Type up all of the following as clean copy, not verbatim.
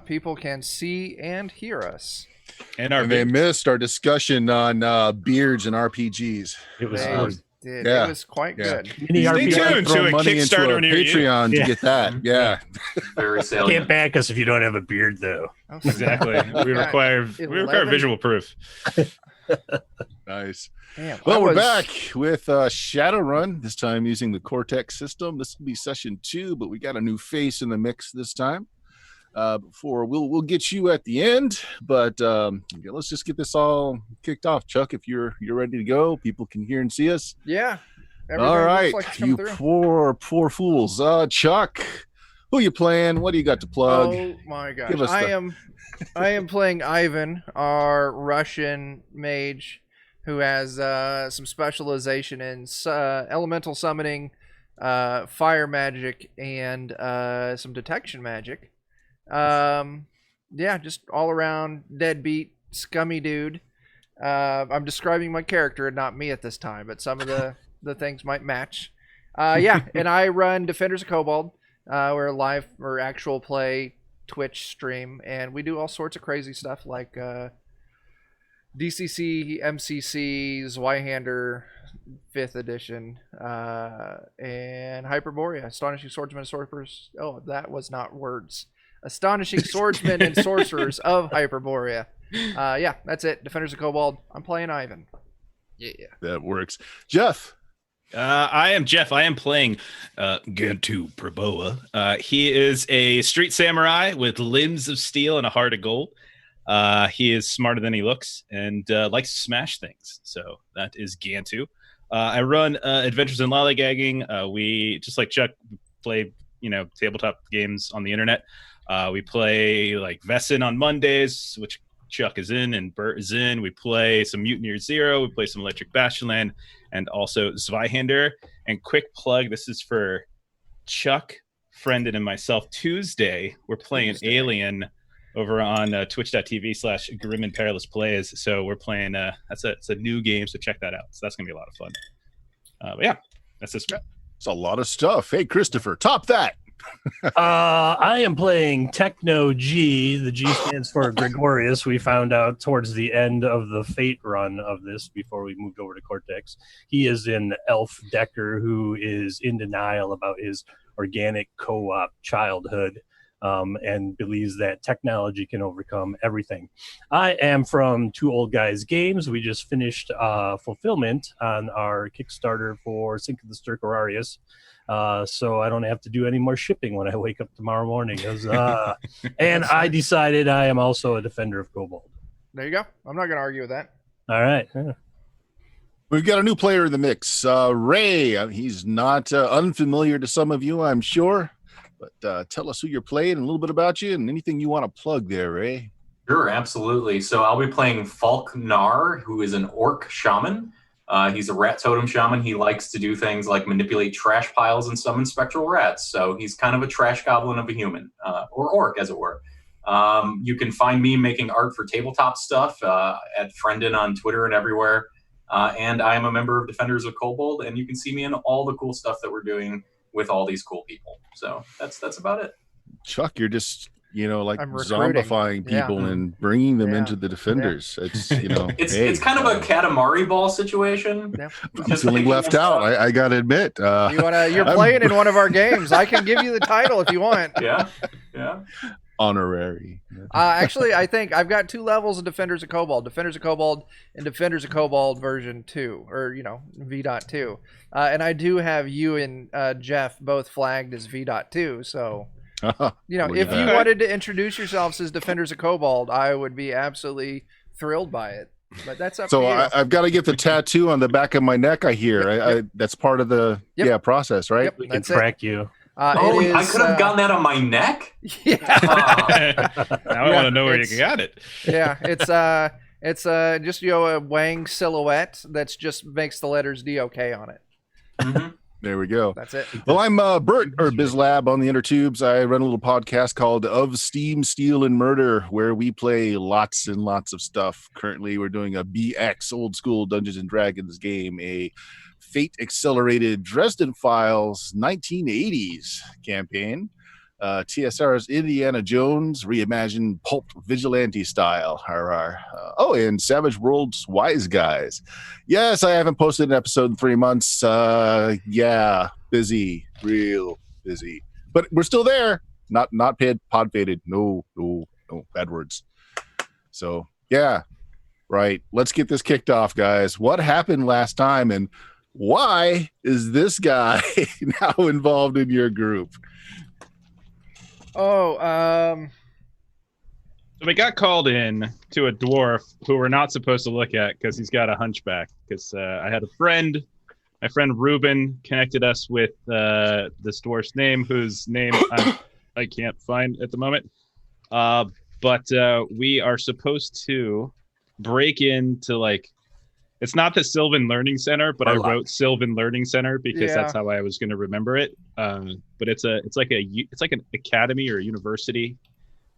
People can see and hear us. And they missed our discussion on beards and RPGs. It was They good. did. Yeah. It was quite good. Mini Stay RPG. tuned Throw to a money into Kickstarter a near you. Patreon to get that. Yeah. Very Can't salient. back us if you don't have a beard, though. Oh, Exactly. We Yeah, require 11. visual proof. Nice. Damn, Well, I we're was- back with Shadowrun, this time using the Cortex system. This will be session 2, but we got a new face in the mix this time. Before we'll get you at the end, but let's just get this all kicked off. Chuck, if you're ready to go, people can hear and see us. Yeah. Everything All right, looks like it's coming you through. poor fools. Chuck, who you playing? What do you got to plug? Oh my gosh! Give us I am playing Ivan, our Russian mage, who has some specialization in elemental summoning, fire magic, and some detection magic. Yeah, just all around deadbeat, scummy dude. I'm describing my character and not me at this time, but some of the things might match. Yeah, and I run Defenders of Kobold. We're a live or actual play Twitch stream, and we do all sorts of crazy stuff like DCC, MCC, Zweihander, 5th edition, and Hyperborea, Astonishing Swordsmen and Sorcerers. Oh, that was not words. Astonishing Swordsmen and Sorcerers of Hyperborea. Yeah, that's it. Defenders of Kobold. I'm playing Ivan. Yeah. That works. Jeff. I am Jeff. I am playing Gantu Praboa. He is a street samurai with limbs of steel and a heart of gold. He is smarter than he looks and likes to smash things. So that is Gantu. I run Adventures in Lollygagging. We, just like Chuck, play tabletop games on the internet. We play like Vessin on Mondays, which Chuck is in and Bert is in. We play some Mutineer Zero. We play some Electric Bastionland and also Zweihander. And quick plug, this is for Chuck, Friendon, and myself. Tuesday, we're playing Alien over on twitch.tv/Grim and Perilous Plays. So we're playing, it's a new game, so check that out. So that's going to be a lot of fun. But yeah, that's this one. It's a lot of stuff. Hey, Christopher, top that. I am playing Techno G. The G stands for Gregorius. We found out towards the end of the Fate run of this before we moved over to Cortex. He is an elf decker who is in denial about his organic co-op childhood and believes that technology can overcome everything. I am from Two Old Guys Games. We just finished fulfillment on our Kickstarter for Sync of the Stercorarius. So I don't have to do any more shipping when I wake up tomorrow morning. And I decided I am also a defender of Kobold. There you go. I'm not going to argue with that. All right. Yeah. We've got a new player in the mix. Ray, he's not unfamiliar to some of you, I'm sure. But tell us who you're playing and a little bit about you and anything you want to plug there, Ray. Sure, absolutely. So I'll be playing Falknar, who is an orc shaman. He's a rat totem shaman. He likes to do things like manipulate trash piles and summon spectral rats. So he's kind of a trash goblin of a human, or orc, as it were. You can find me making art for tabletop stuff at Friendon on Twitter and everywhere. And I am a member of Defenders of Kobold, and you can see me in all the cool stuff that we're doing with all these cool people. So that's about it. Chuck, you're just like I'm recruiting. zombifying people and bringing them into the Defenders. It's it's kind of a Katamari ball situation. Yeah. I'm feeling left out. I got to admit. You're playing in one of our games. I can give you the title if you want. Yeah. Honorary. Actually, I think I've got 2 levels of Defenders of Kobold. Defenders of Kobold and Defenders of Kobold version 2, or V.2. And I do have you and Jeff both flagged as V.2, so if you wanted to introduce yourselves as Defenders of Kobold, I would be absolutely thrilled by it. But that's up to you. I've got to get the tattoo on the back of my neck, I hear. I that's part of the process, right? We can track you. I could have gotten that on my neck? Yeah. Now I want to know where you got it. Yeah, it's just a Wang silhouette that's just makes the letters DOK on it. Mm-hmm. There we go. That's it. Well, I'm Bert, or BizLab on the inner tubes. I run a little podcast called Of Steam, Steel, and Murder, where we play lots and lots of stuff. Currently, we're doing a BX old school Dungeons and Dragons game, a Fate Accelerated Dresden Files 1980s campaign. TSR's Indiana Jones reimagined pulp vigilante style. And Savage World's Wise Guys. Yes, I haven't posted an episode in 3 months. Busy, real busy. But we're still there. Not pod faded. No, bad words. So yeah, right. Let's get this kicked off, guys. What happened last time, and why is this guy now involved in your group? So we got called in to a dwarf who we're not supposed to look at because he's got a hunchback. Because I had a friend, my friend Ruben, connected us with this dwarf's name, whose name I can't find at the moment. But we are supposed to break into, like, it's not the Sylvan Learning Center, but I wrote Sylvan Learning Center because that's how I was going to remember it. But it's like an academy or a university,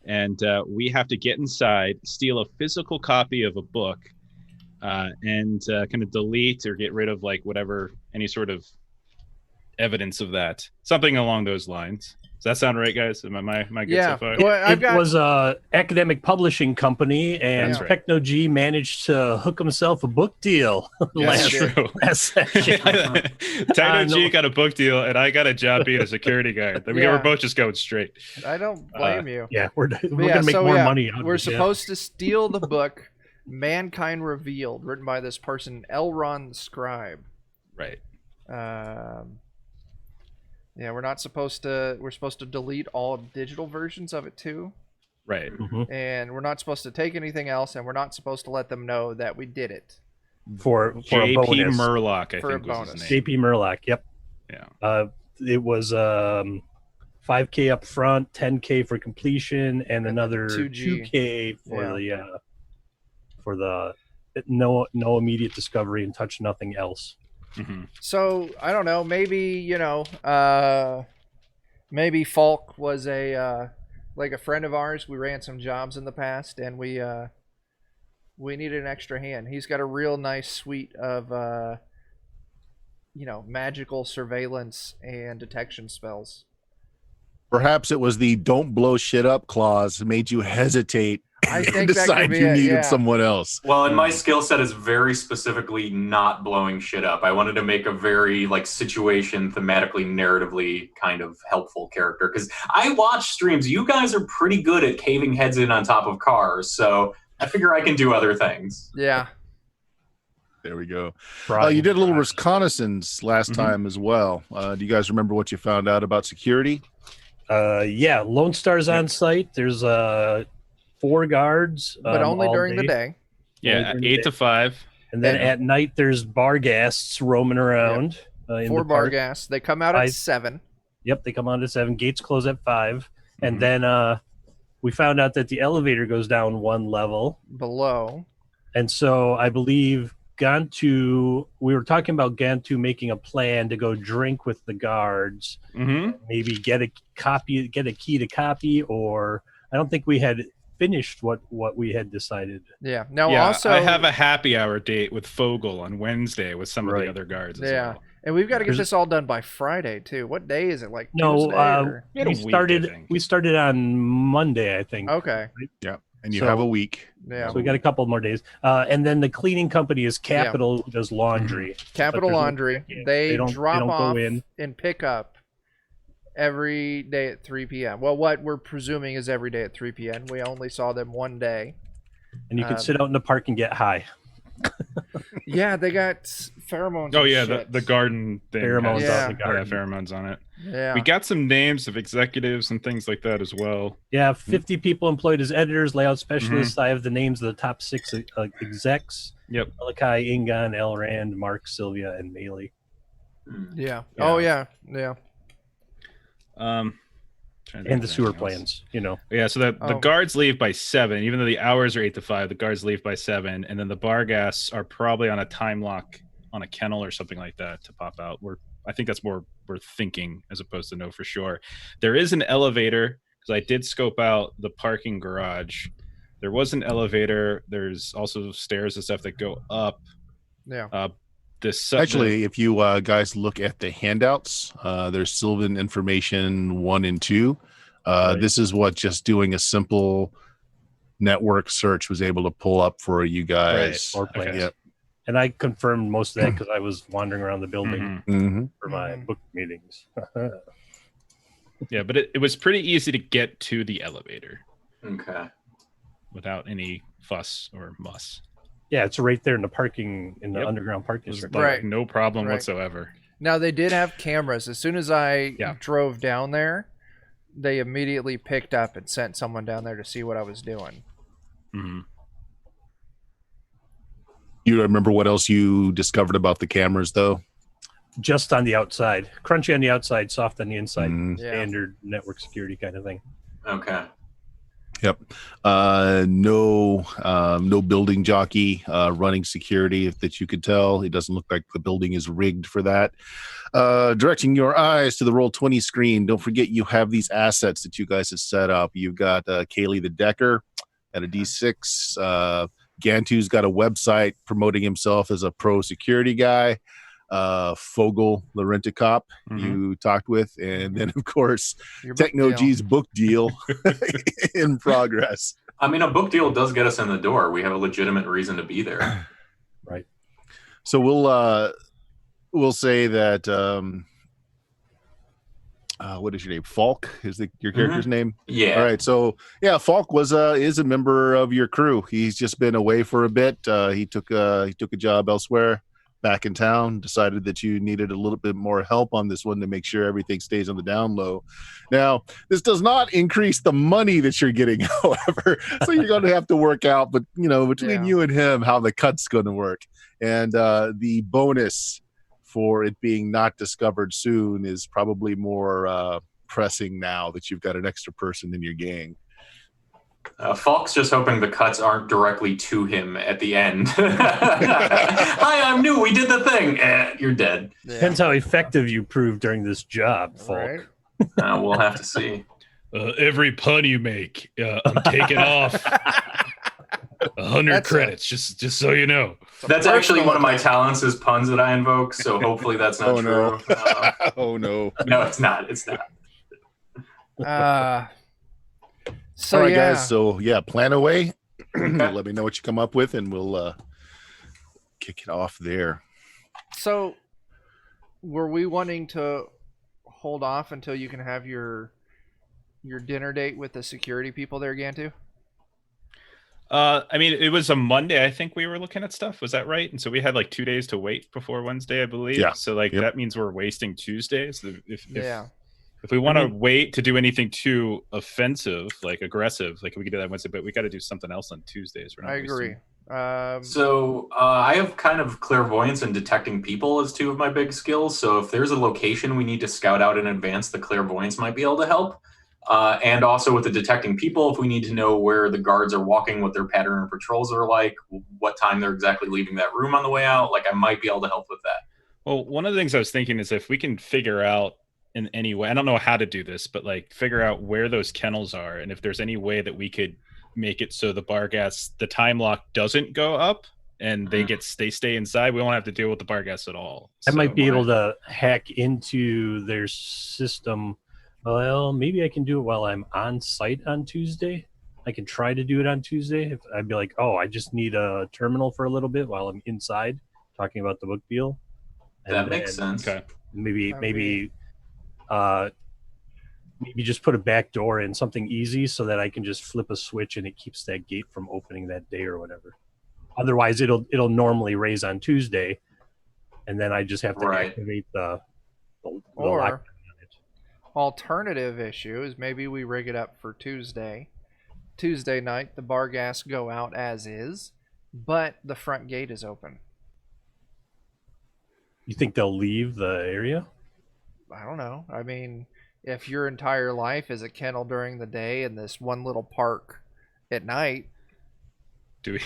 and we have to get inside, steal a physical copy of a book, and kind of delete or get rid of like whatever, any sort of evidence of that, something along those lines. Does that sound right, guys? Am I good so far? Well, it was a academic publishing company, and That's right. Techno G managed to hook himself a book deal last session. Techno G got a book deal, and I got a job being a security guard. I mean, we're both just going straight. I don't blame you. Yeah, we're gonna make more money out of it. We're supposed to steal the book Mankind Revealed, written by this person Elron the Scribe. Right. Yeah, we're supposed to delete all digital versions of it too. Right. Mm-hmm. And we're not supposed to take anything else, and we're not supposed to let them know that we did it. For a JP bonus. Murlock, I For think a was his bonus. name. JP Murlock, yep. Yeah. It was 5K up front, 10K for completion, and another 2K for the no immediate discovery and touch nothing else. Mm-hmm. So I don't know. Maybe maybe Falk was a friend of ours. We ran some jobs in the past, and we needed an extra hand. He's got a real nice suite of magical surveillance and detection spells. Perhaps it was the "don't blow shit up" clause made you hesitate I and think that could decide be you it, needed yeah. someone else. Well, and my skill set is very specifically not blowing shit up. I wanted to make a very situation, thematically, narratively kind of helpful character. Because I watch streams. You guys are pretty good at caving heads in on top of cars, so I figure I can do other things. Yeah. There we go. You did a little reconnaissance last time as well. Do you guys remember what you found out about security? Yeah, Lone Star's on site. There's 4 guards, But only during the day. Yeah, 8 to 5. And then at night, there's barghasts roaming around. In 4 the park. barghasts. They come out at 7. Yep, they come on at 7. Gates close at 5. And then we found out that the elevator goes down 1 level below. And so I believe we were talking about Gantu making a plan to go drink with the guards, maybe get a key to copy, or I don't think we had finished what we had decided. Yeah. Now also I have a happy hour date with Fogel on Wednesday with some of the other guards as well. And we've got to get this all done by Friday too. What day is it? Like no, Tuesday, we started on Monday, I think. Okay. Yeah. And you have a week. Yeah. So we got a couple more days. And then the cleaning company is Capital, who does laundry. Capital Laundry. They drop off and pick up every day at 3 p.m. Well, what we're presuming is every day at 3 p.m. We only saw them one day. And you can sit out in the park and get high. Yeah, they got pheromones. Oh yeah, the garden thing. Pheromones has, on the garden. Pheromones on it. Yeah. We got some names of executives and things like that as well. Yeah, 50 people employed as editors, layout specialists. I have the names of the top 6 execs. Yep. Malachi, Ingan, Elrand, Mark, Sylvia, and Melee. Yeah. Oh yeah. Yeah. And the sewer plans, Yeah, so the guards leave by 7, even though the hours are 8 to 5. The guards leave by 7, and then the barghasts are probably on a time lock on a kennel or something like that to pop out. I think that's more we're thinking as opposed to know for sure. There is an elevator because I did scope out the parking garage. There was an elevator. There's also stairs and stuff that go up. Yeah. Actually, if you guys look at the handouts, there's Sylvan Information 1 and 2. Right. This is what just doing a simple network search was able to pull up for you guys. Or plans. Okay. Yep. And I confirmed most of that because I was wandering around the building Mhm. hmm for my book meetings. Yeah, but it was pretty easy to get to the elevator Okay. without any fuss or muss. Yeah, it's right there in the parking, in the Yep. underground It parking was strip. like Right. no problem Right. whatsoever. Now they did have cameras. As soon as I Yeah. drove down there, they immediately picked up and sent someone down there to see what I was doing. Hmm. You remember what else you discovered about the cameras, though? Just on the outside. Crunchy on the outside, soft on the inside. Mhm. Yeah. Standard network security kind of thing. Okay. Yep. No building jockey running security that you could tell. It doesn't look like the building is rigged for that. Directing your eyes to the Roll20 screen. Don't forget you have these assets that you guys have set up. You've got Kaylee the Decker at a D6. Gantu's got a website promoting himself as a pro security guy. Fogel, the rent-a-cop you talked with. And then, of course, Your book Techno deal. G's book deal in progress. I mean, a book deal does get us in the door. We have a legitimate reason to be there. Right. So we'll say that what is your name? Falk is your character's name? Yeah. All right. So yeah, Falk is a member of your crew. He's just been away for a bit. He took a job elsewhere, back in town. Decided that you needed a little bit more help on this one to make sure everything stays on the down low. Now, this does not increase the money that you're getting, however. So you're going to have to work out, but between you and him, how the cut's going to work, and the bonus for it being not discovered soon is probably more pressing now that you've got an extra person in your gang. Falk's just hoping the cuts aren't directly to him at the end. Hi, I'm new. We did the thing. You're dead. Yeah. Depends how effective you prove during this job, Falk. Right. We'll have to see. Every pun you make, I'm taking off 100 That's credits, just so you know. That's actually one of my talents is puns that I invoke, so hopefully that's not Oh, true. no. Oh no. No, it's not. It's not. So all right, yeah. guys. So yeah, plan away. Let me know what you come up with, and we'll kick it off there. So, were we wanting to hold off until you can have your dinner date with the security people there, Gantu? I mean, it was a Monday. I think we were looking at stuff. Was that right? And so we had like 2 days to wait before Wednesday, I believe. Yeah. So like Yep. that means we're wasting Tuesdays. If we Yeah. want to wait to do anything too offensive, like aggressive, like we could do that Wednesday, but we got to do something else on Tuesdays. We're not I agree. wasting- So I have kind of clairvoyance and detecting people as two of my big skills. So if there's a location we need to scout out in advance, the clairvoyance might be able to help. And also with the detecting people, if we need to know where the guards are walking, what their pattern of patrols are like, what time they're exactly leaving that room on the way out, like I might be able to help with that. Well, one of the things I was thinking is if we can figure out in any way, I don't know how to do this, but like figure out where those kennels are, and if there's any way that we could make it so the Barghast, the time lock doesn't go up and they stay inside, we won't have to deal with the Barghast at all. I might be able to hack into their system. Well, maybe I can do it while I'm on site on Tuesday. I can try to do it on Tuesday. If I'd be like, oh, I just need a terminal for a little bit while I'm inside talking about the book deal. That makes sense. Okay. Maybe just put a back door in, something easy, so that I can just flip a switch and it keeps that gate from opening that day or whatever. Otherwise, it'll normally raise on Tuesday, and then I just have to activate the Or lock. alternative issue is maybe we rig it up for Tuesday. Tuesday night, the Barghast go out as is, but the front gate is open. You think they'll leave the area? I don't know. I mean, if your entire life is a kennel during the day and this one little park at night, Do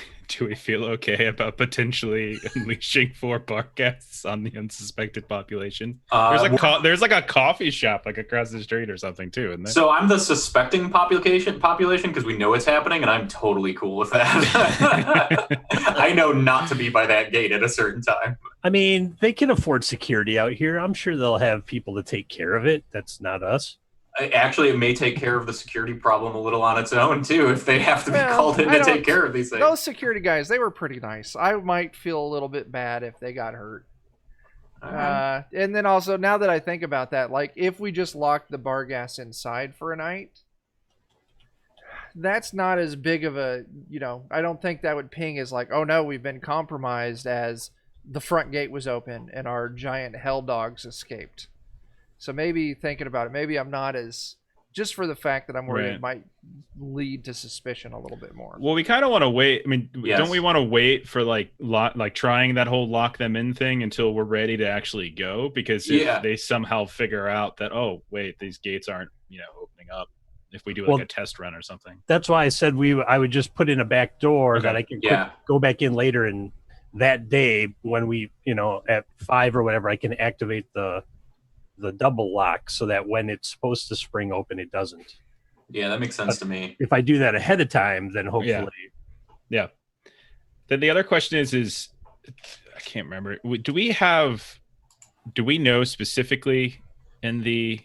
we feel okay about potentially unleashing 4 Barghasts on the unsuspected population? There's like a coffee shop like across the street or something too, isn't there? So I'm the suspecting population because we know it's happening, and I'm totally cool with that. I know not to be by that gate at a certain time. I mean, they can afford security out here. I'm sure they'll have people to take care of it. That's not us. Actually, it may take care of the security problem a little on its own too, if they have to be called in to take care of these things. Those security guys, they were pretty nice. I might feel a little bit bad if they got hurt. And then also, now that I think about that, like if we just locked the Barghast inside for a night, that's not as big of a, I don't think that would ping as like, oh no, we've been compromised, as the front gate was open and our giant hell dogs escaped. So maybe thinking about it, maybe I'm not as, just for the fact that I'm worried it might lead to suspicion a little bit more. Well, we kind of want to wait. I mean, Yes. Don't we want to wait for like trying that whole lock them in thing until we're ready to actually go? Because if they somehow figure out that, oh wait, these gates aren't opening up, if we do like a test run or something. That's why I said I would just put in a back door that I can go back in later, and that day when we at 5 or whatever, I can activate the double lock so that when it's supposed to spring open, it doesn't. Yeah, that makes sense to me. If I do that ahead of time, then hopefully. Yeah. Then the other question is I can't remember. Do we know specifically in the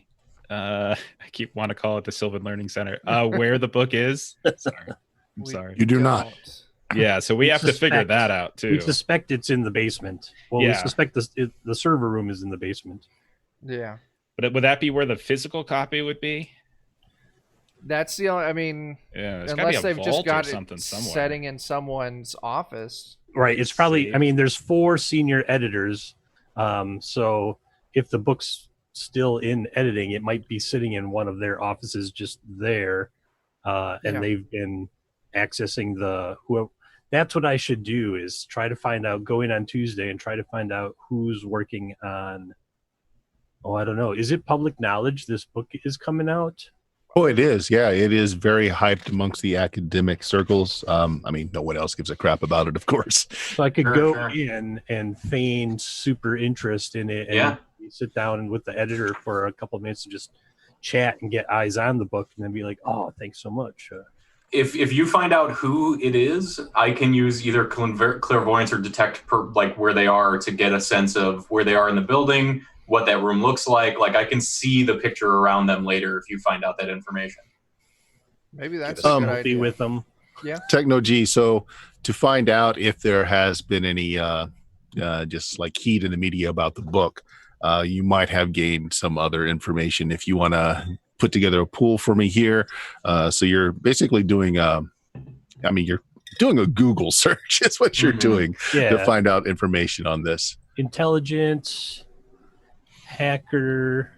I want to call it the Sylvan Learning Center where the book is? I'm sorry. You do not. Yeah, so we have to figure that out too. We suspect it's in the basement. Well, we suspect the server room is in the basement. Yeah. But would that be where the physical copy would be? That's the only, I mean, unless they've just got it setting in someone's office. Right. It's probably, I mean, there's 4 senior editors. So if the book's still in editing, it might be sitting in one of their offices just there. And they've been accessing that's what I should do, is try to find out, go in on Tuesday and try to find out who's working on, I don't know. Is it public knowledge this book is coming out? Oh, it is. Yeah, it is very hyped amongst the academic circles. I mean, no one else gives a crap about it, of course. So I could go in and feign super interest in it, and sit down with the editor for a couple of minutes and just chat and get eyes on the book, and then be like, "Oh, thanks so much." If you find out who it is, I can use either clairvoyance or detect where they are to get a sense of where they are in the building, what that room looks like. Like I can see the picture around them later if you find out that information. Maybe that's a good idea. Be with them. Yeah. Techno G. So to find out if there has been any just like heat in the media about the book, you might have gained some other information. If you want to put together a pool for me here, so you're basically doing you're doing a Google search. Is what you're doing to find out information on this. Intelligence. Hacker,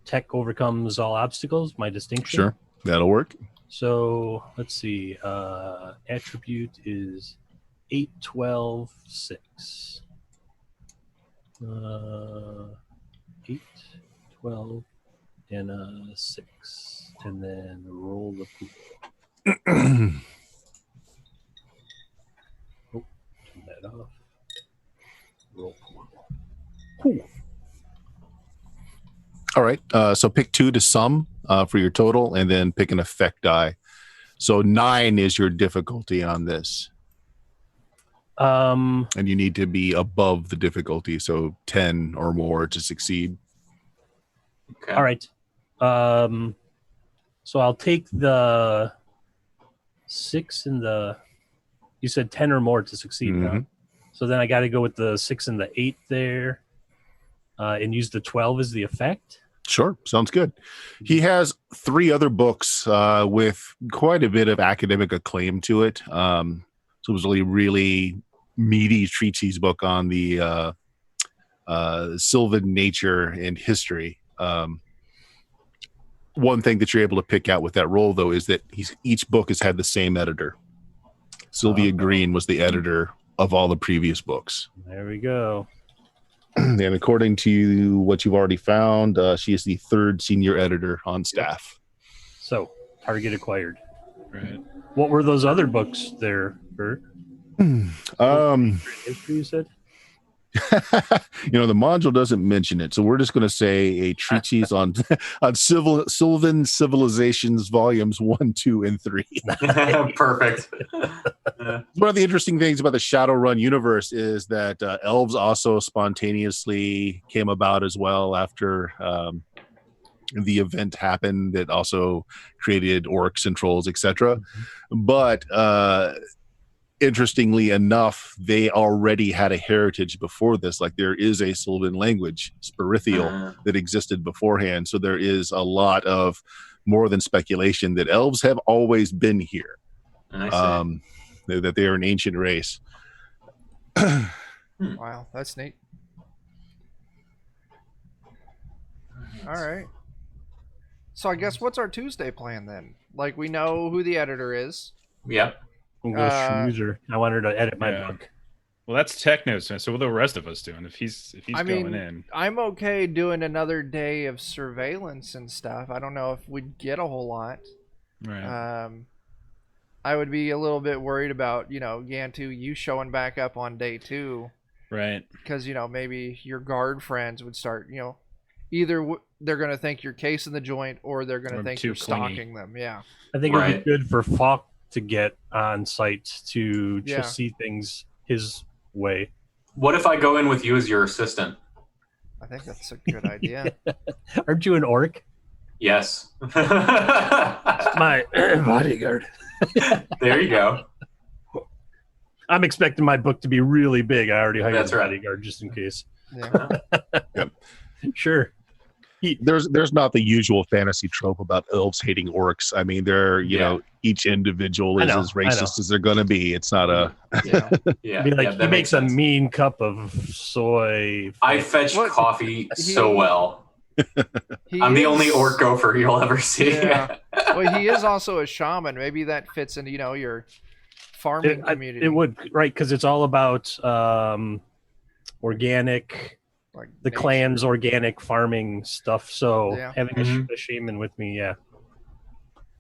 tech overcomes all obstacles, my distinction. Sure, that'll work. So let's see, attribute is 8, 12, 6. 8, 12, and 6, and then roll the pool. Turn that off. Cool. All right. So pick 2 to sum for your total, and then pick an effect die. So 9 is your difficulty on this. And you need to be above the difficulty, so 10 or more to succeed. Okay. All right. So I'll take the 6 and the. You said 10 or more to succeed. Huh? So then I got to go with the 6 and the 8 there, and use the 12 as the effect. Sure, sounds good. He has 3 other books with quite a bit of academic acclaim to it. So it was a really meaty treatise book on the Sylvan nature and history. One thing that you're able to pick out with that role, though, is that each book has had the same editor. Sylvia Green was the editor of all the previous books. There we go. And according to what you've already found, she is the 3rd senior editor on staff. So, target acquired. Right. What were those other books there, Bert? Um, History, you said? The module doesn't mention it, so we're just going to say a treatise on Sylvan Civilizations, volumes 1, 2, and 3. Perfect. One of the interesting things about the Shadowrun universe is that elves also spontaneously came about as well after the event happened that also created orcs and trolls, etc. But interestingly enough, they already had a heritage before this. Like, there is a Sylvan language, Sperithial, that existed beforehand. So there is a lot of more than speculation that elves have always been here. I see. That they are an ancient race. Wow, that's neat. All right. So I guess what's our Tuesday plan then? Like, we know who the editor is. Yep. We'll go schmoozer. I want her to edit my book. Well, that's Techno's. So what are the rest of us doing? If he's going in, I'm okay doing another day of surveillance and stuff. I don't know if we'd get a whole lot. right? I would be a little bit worried about, Gantu, you showing back up on day 2. Right. Because, maybe your guard friends would start, either they're going to think you're casing the joint or they're going to think too you're clingy. stalking them. Yeah. I think it would be good for Falk to get on site to just see things his way. What if I go in with you as your assistant? I think that's a good idea. Aren't you an orc? Yes. My bodyguard. There you go. I'm expecting my book to be really big. I already hired a right. bodyguard just in case. Yeah. Yep. Sure. There's not the usual fantasy trope about elves hating orcs. I mean, they're each individual is as racist as they're going to be. It's not a Yeah. Be like, he makes a mean cup of soy. I fetch coffee so well. I'm the only orc gopher you'll ever see. Yeah. Well, he is also a shaman. Maybe that fits into your farming community. It would, right? Because it's all about organic. Like the clan's organic farming stuff. So having a shaman with me,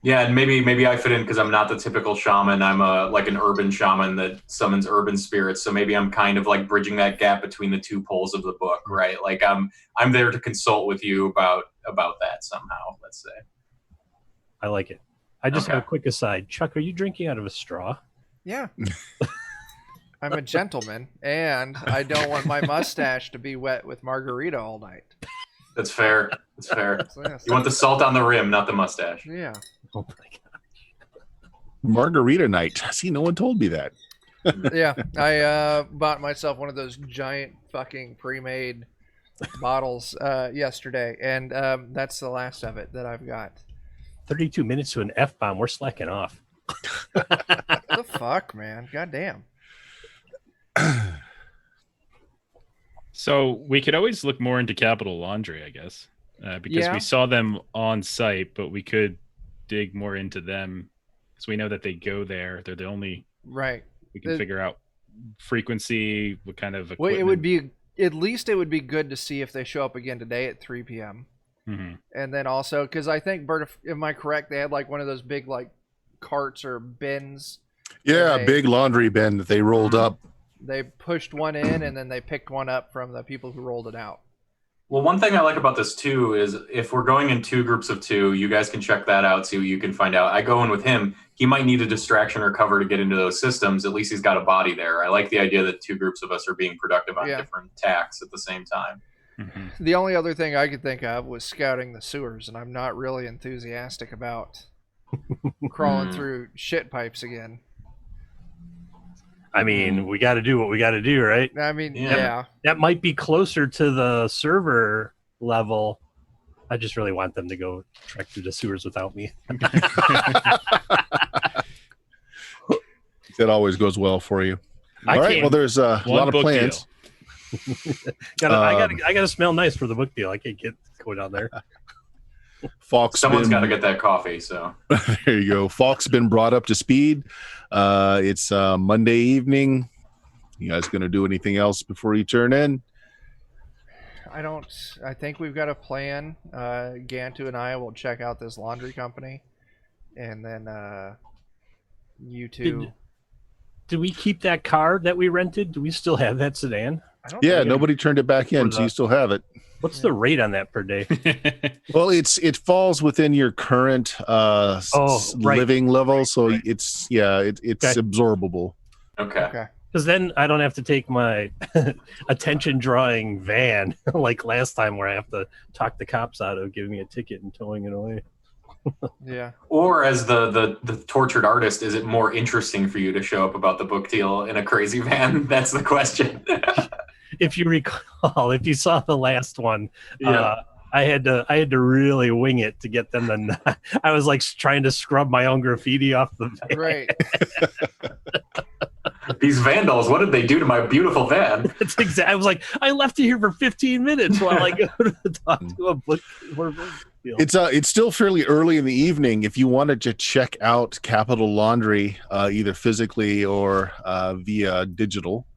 yeah, and maybe I fit in because I'm not the typical shaman. I'm like an urban shaman that summons urban spirits. So maybe I'm kind of like bridging that gap between the two poles of the book, right? Like I'm there to consult with you about that somehow. Let's say. I like it. I just have a quick aside. Chuck, are you drinking out of a straw? Yeah. I'm a gentleman, and I don't want my mustache to be wet with margarita all night. That's fair. That's fair. So, yes. You want the salt on the rim, not the mustache. Yeah. Oh my god. Margarita night. See, no one told me that. Yeah, I bought myself one of those giant fucking pre-made bottles yesterday, and that's the last of it that I've got. 32 minutes to an F-bomb. We're slacking off. What the fuck, man? Goddamn. So we could always look more into Capital Laundry, I guess, because we saw them on site, but we could dig more into them because we know that they go there. They're the only right. We can figure out frequency, what kind of equipment. Well, it would be it would be good to see if they show up again today at 3 p.m. Mm-hmm. And then also because I think Bert, am I correct? They had like one of those big like carts or bins. Yeah, a big laundry bin that they rolled up. They pushed one in and then they picked one up from the people who rolled it out. Well, one thing I like about this too is if we're going in 2 groups of 2, you guys can check that out, see what you can find out. I go in with him. He might need a distraction or cover to get into those systems. At least he's got a body there. I like the idea that 2 groups of us are being productive on different tasks at the same time. Mm-hmm. The only other thing I could think of was scouting the sewers, and I'm not really enthusiastic about crawling through shit pipes again. I mean, we got to do what we got to do, right? I mean, yeah. That might be closer to the server level. I just really want them to go trek through the sewers without me. That always goes well for you. All right. Well, there's a lot of plans. I gotta smell nice for the book deal. I can't go down there. Someone's got to get that coffee. So there you go. Falk's been brought up to speed. It's Monday evening. You guys going to do anything else before you turn in? I think we've got a plan. Gantu and I will check out this laundry company, and then you two. Did we keep that car that we rented? Do we still have that sedan? I don't Yeah, think nobody turned it back in, so you still have it. What's the rate on that per day? Well, it falls within your current right. living level, so Right. it's Okay. absorbable. Okay. Okay. Because then I don't have to take my attention drawing van like last time where I have to talk the cops out of giving me a ticket and towing it away. Yeah. Or as the tortured artist, is it more interesting for you to show up about the book deal in a crazy van? That's the question. If you recall, if you saw the last one, Yeah. I had to really wing it to get them to not, I was like trying to scrub my own graffiti off the van. Right. These vandals, what did they do to my beautiful van? That's exactly. I was like, I left you here for 15 minutes while I go to talk to a book deal. It's still fairly early in the evening. If you wanted to check out Capital Laundry, either physically or via digital,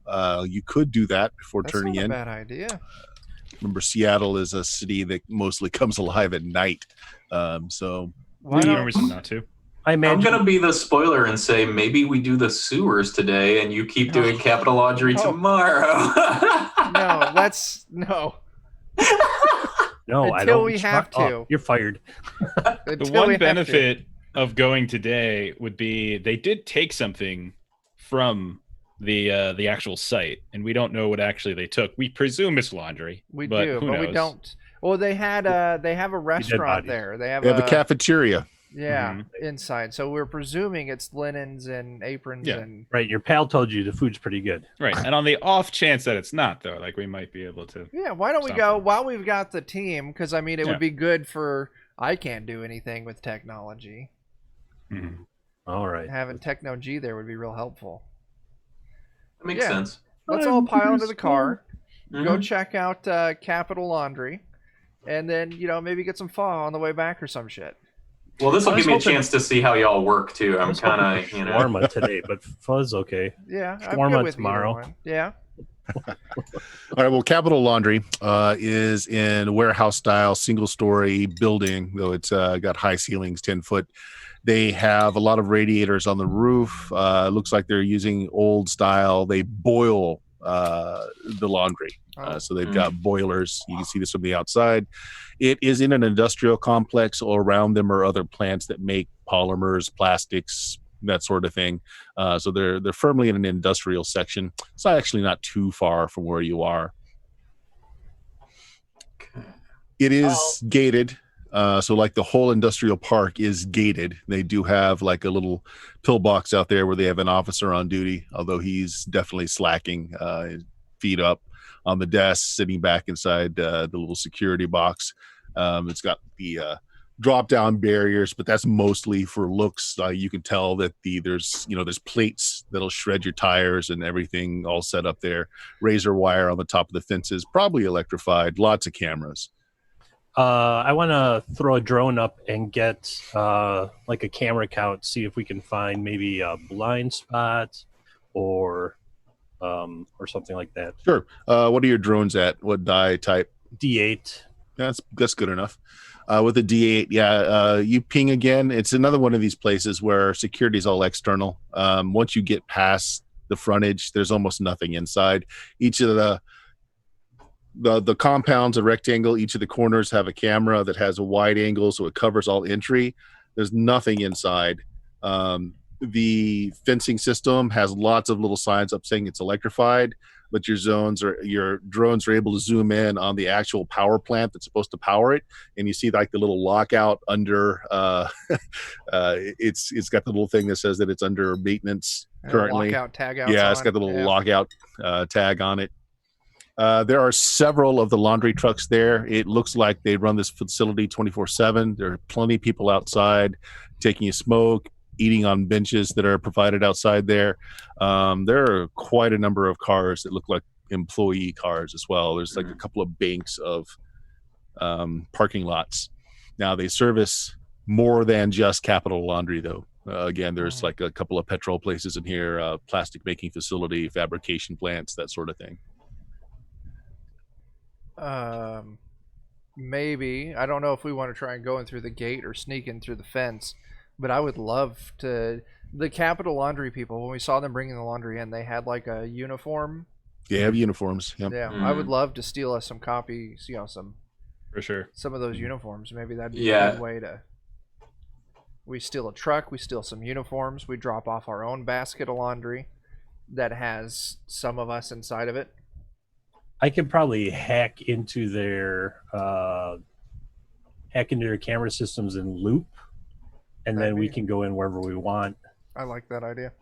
you could do that before That's turning not a in. bad idea. Remember, Seattle is a city that mostly comes alive at night. So Why No don't reason not to. I I'm imagine going to be the spoiler and say maybe we do the sewers today and you keep doing Capital Laundry No. tomorrow. no, let's no. no, I until don't. we have Oh, to. you're fired. The Until we one have to. benefit of going today would be they did take something from the actual site, and we don't know what actually they took. We presume it's laundry. We but do, who but we knows? don't. Well, they have a restaurant bodies. there. They have they have a cafeteria. yeah, inside. So we're presuming it's linens and aprons Yeah. and Right, your pal told you the food's pretty good. Right, and on the off chance that it's not, though, like we might be able to. yeah. Why don't we Something. go while we've got the team? Because I mean, it Yeah. would be good for. I can't do anything with technology. Mhm. All right. Having Techno G there would be real helpful. That makes Yeah. sense. Let's all pile into the car. Go Mhm. check out Capital Laundry, and then maybe get some pho on the way back or some shit. Well, this will I was give me a hoping- chance to see how y'all work too. I I'm was hoping kind for of, shawarma today, but fuzz okay. Yeah, I'm Shawarma good with tomorrow. either one. Yeah. All right. Well, Capital Laundry is in warehouse style, single story building, though it's got high ceilings, 10 foot. They have a lot of radiators on the roof. Looks like they're using old style. They boil the laundry. So they've got boilers. You can see this from the outside. It is in an industrial complex. All around them are other plants that make polymers, plastics, that sort of thing. So they're firmly in an industrial section. It's actually not too far from where you are. It is gated. So like the whole industrial park is gated. They do have like a little pillbox out there where they have an officer on duty, although he's definitely slacking, his feet up on the desk, sitting back inside the little security box. It's got the drop down barriers, but that's mostly for looks. You can tell that there's plates that'll shred your tires and everything all set up there. Razor wire on the top of the fences, probably electrified, lots of cameras. I want to throw a drone up and get like a camera count, see if we can find maybe a blind spot or something like that. Sure. What are your drones at? What die type? D8. That's good enough. With a D8, you ping again. It's another one of these places where security is all external. Once you get past the frontage, there's almost nothing inside. Each of the compound's a rectangle. Each of the corners have a camera that has a wide angle, so it covers all entry. There's nothing inside. The fencing system has lots of little signs up saying it's electrified, but your drones are able to zoom in on the actual power plant that's supposed to power it, and you see like the little lockout under. It's got the little thing that says that it's under maintenance currently. Lockout tag out. Yeah, it's got the little lockout tag on it. There are several of the laundry trucks there. It looks like they run this facility 24/7. There are plenty of people outside taking a smoke, eating on benches that are provided outside there. There are quite a number of cars that look like employee cars as well. There's like a couple of banks of parking lots. Now they service more than just Capital Laundry, though. Again, there's like a couple of petrol places in here, plastic making facility, fabrication plants, that sort of thing. Maybe. I don't know if we want to try and go in through the gate or sneak in through the fence, but I would love to. The Capital Laundry people, when we saw them bringing the laundry in, they had like a uniform Yeah, have uniforms. Yep. Yeah, I would love to steal us some copies. For sure. Some of those uniforms. Maybe that'd be Yeah. a good way to. We steal a truck. We steal some uniforms. We drop off our own basket of laundry that has some of us inside of it. I could probably hack into their camera systems and loop, and That'd then we be- can go in wherever we want. I like that idea.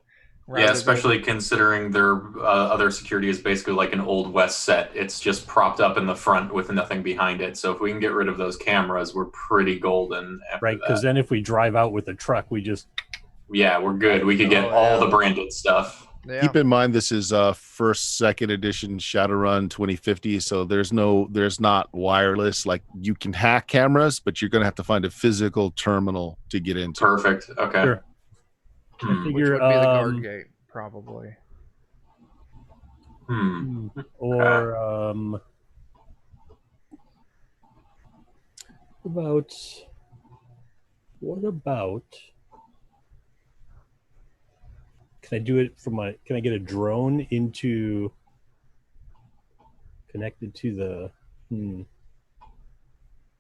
Yeah, especially considering their other security is basically like an Old West set. It's just propped up in the front with nothing behind it. So if we can get rid of those cameras, we're pretty golden. Right, because then if we drive out with a truck, we just... Yeah, we're good. We could get all the branded stuff. Yeah. Keep in mind this is second edition Shadowrun 2050, so there's not wireless. Like you can hack cameras, but you're gonna have to find a physical terminal to get into. Perfect. Okay. Sure. Which would be the guard gate, probably. Or what about can I do it from can I get a drone into connected to the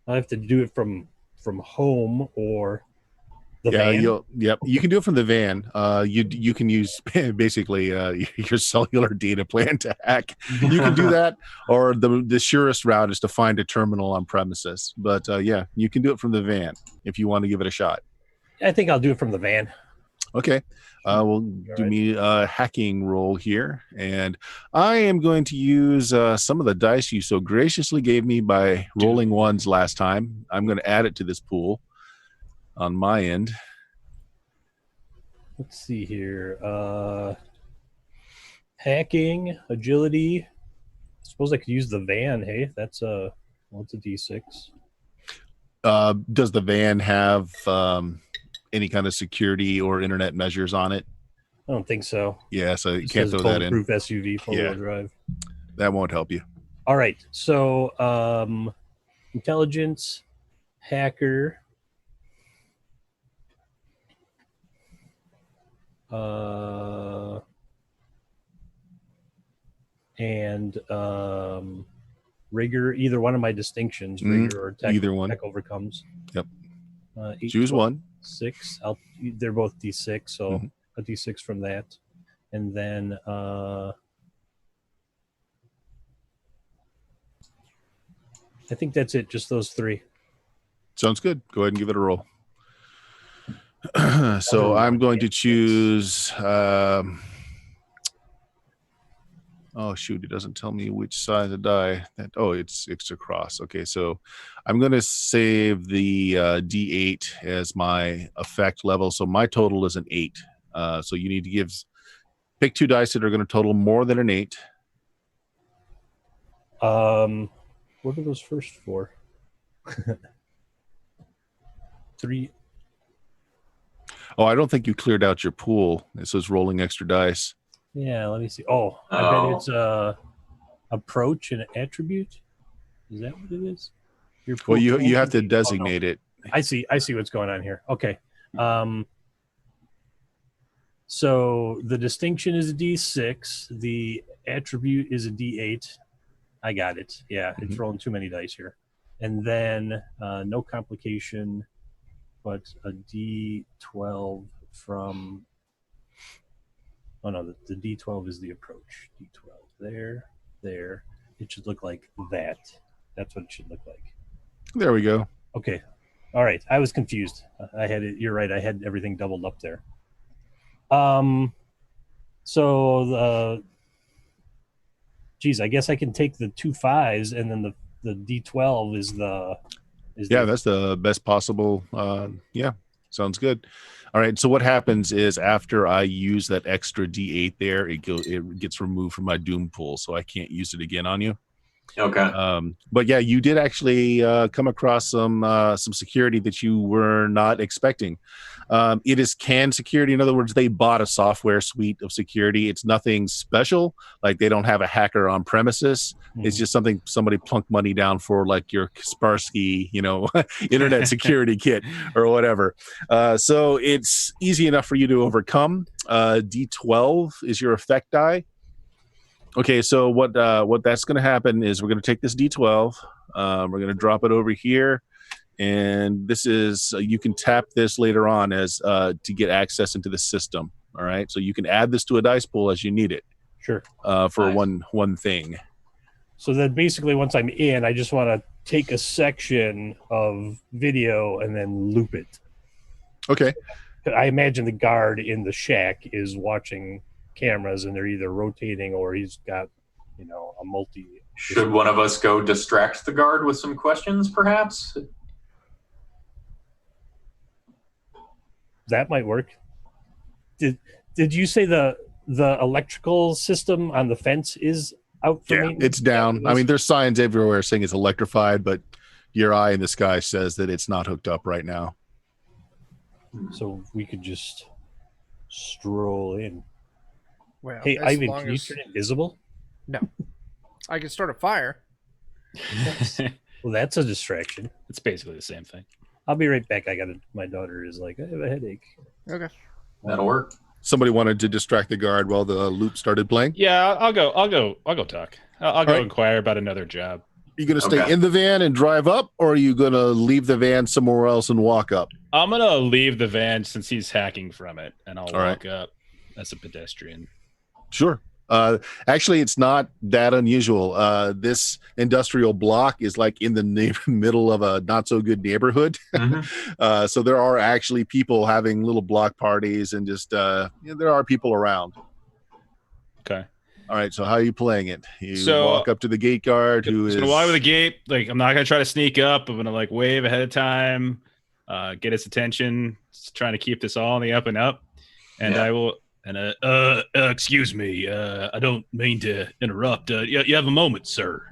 I have to do it from home or the van? You can do it from the van. You can use basically your cellular data plan to hack. You can do that, or the surest route is to find a terminal on premises. But you can do it from the van if you want to give it a shot. I think I'll do it from the van. Okay. We'll do me a hacking roll here, and I am going to use some of the dice you so graciously gave me by rolling ones last time. I'm going to add it to this pool on my end. Let's see here. Hacking, agility. I suppose I could use the van. Hey, that's it's a D6. Does the van have any kind of security or internet measures on it? I don't think so. Yeah, so you can't throw that in. Bulletproof SUV, four-wheel drive. That won't help you. All right. So, intelligence, hacker, and rigor. Either one of my distinctions, rigor or tech. Either one. Tech overcomes. Yep. 8, Choose 12, one. 6. They're both D6, so a D6 from that, and then I think that's it. Just those 3. Sounds good. Go ahead and give it a roll. So I'm going to choose. Oh shoot! It doesn't tell me which side of the die. It's across. Okay, so I'm going to save the D8 as my effect level. So my total is an 8. So you need to pick 2 dice that are going to total more than an 8. What are those first 4? 3. Oh, I don't think you cleared out your pool. It says rolling extra dice. Yeah, let me see. I bet it's approach and attribute. Is that what it is? Well, you have to designate it. I see what's going on here. Okay. So the distinction is a D6. The attribute is a D8. I got it. Yeah, it's rolling too many dice here. And then no complication, but a D12 from... Oh, no, the D12 is the approach. D12 there. It should look like that. That's what it should look like. There we go. Okay. All right. I was confused. I had it. You're right. I had everything doubled up there. So I guess I can take the 2 5s, and then the D12 is the. That's the best possible. Sounds good. All right. So what happens is after I use that extra D8 there, it gets removed from my Doom pool, so I can't use it again on you. Okay. But yeah, you did actually come across some security that you were not expecting. It is canned security. In other words, they bought a software suite of security. It's nothing special. Like they don't have a hacker on premises. It's just something somebody plunked money down for, like your Kaspersky, internet security kit or whatever. So it's easy enough for you to overcome. D12 is your effect die. Okay, so what that's going to happen is we're going to take this D12. We're going to drop it over here, and this is you can tap this later on as to get access into the system. All right, so you can add this to a dice pool as you need it. Sure. For Nice. one thing. So then basically once I'm in, I just want to take a section of video and then loop it. Okay. I imagine the guard in the shack is watching cameras and they're either rotating or he's got, a multi. Should one of us go distract the guard with some questions, perhaps? That might work. Did you say the electrical system on the fence is out for maintenance? It's down. I mean, there's signs everywhere saying it's electrified, but your eye in the sky says that it's not hooked up right now. So we could just stroll in. Well, Hey, as Ivan, long can you as- turn invisible? No, I can start a fire. Well, that's a distraction. It's basically the same thing. I'll be right back. My daughter is like, I have a headache. Okay. That'll work. Somebody wanted to distract the guard while the loop started playing. Yeah, I'll go talk. I'll go right. inquire about another job. Are you going to stay Okay. in the van and drive up, or are you going to leave the van somewhere else and walk up? I'm gonna leave the van since he's hacking from it, and I'll All right. walk up as a pedestrian. Sure. Actually, it's not that unusual. This industrial block is like in the middle of a not so good neighborhood. Mhm. So there are actually people having little block parties and just, there are people around. Okay. All right. So how are you playing it? You So- walk up to the gate guard who Just is gonna walk with the gate. Like, I'm not gonna try to sneak up. I'm gonna like wave ahead of time, get his attention. Just trying to keep this all on the up and up. And Yeah. I will. And excuse me. I don't mean to interrupt. You have a moment, sir.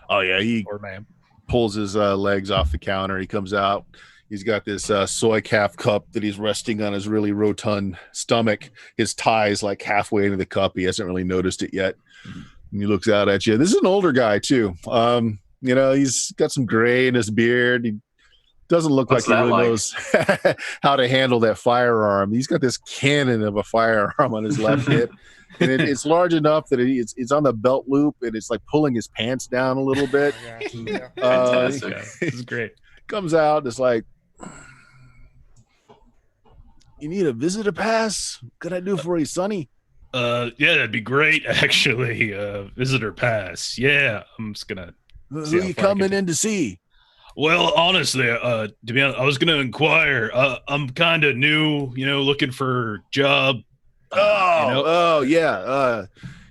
Oh yeah, he Or ma'am. pulls his legs off the counter. He comes out. He's got this soy calf cup that he's resting on his really rotund stomach. His tie is like halfway into the cup. He hasn't really noticed it yet. And he looks out at you. This is an older guy too. He's got some gray in his beard. He doesn't look What's like he that really like? knows how to handle that firearm. He's got this cannon of a firearm on his left hip. And it's large enough that it's on the belt loop and it's like pulling his pants down a little bit. Oh, gosh. Yeah. Fantastic. Yeah, this is great. Comes out and it's like, you need a visitor pass? What can I do for you, Sonny? Yeah, that'd be great. Actually, visitor pass. Yeah, I'm just gonna. Who See are how you far I coming can- in to see? Well, honestly, to be honest, I was gonna inquire. I'm kind of new, looking for a job. Yeah.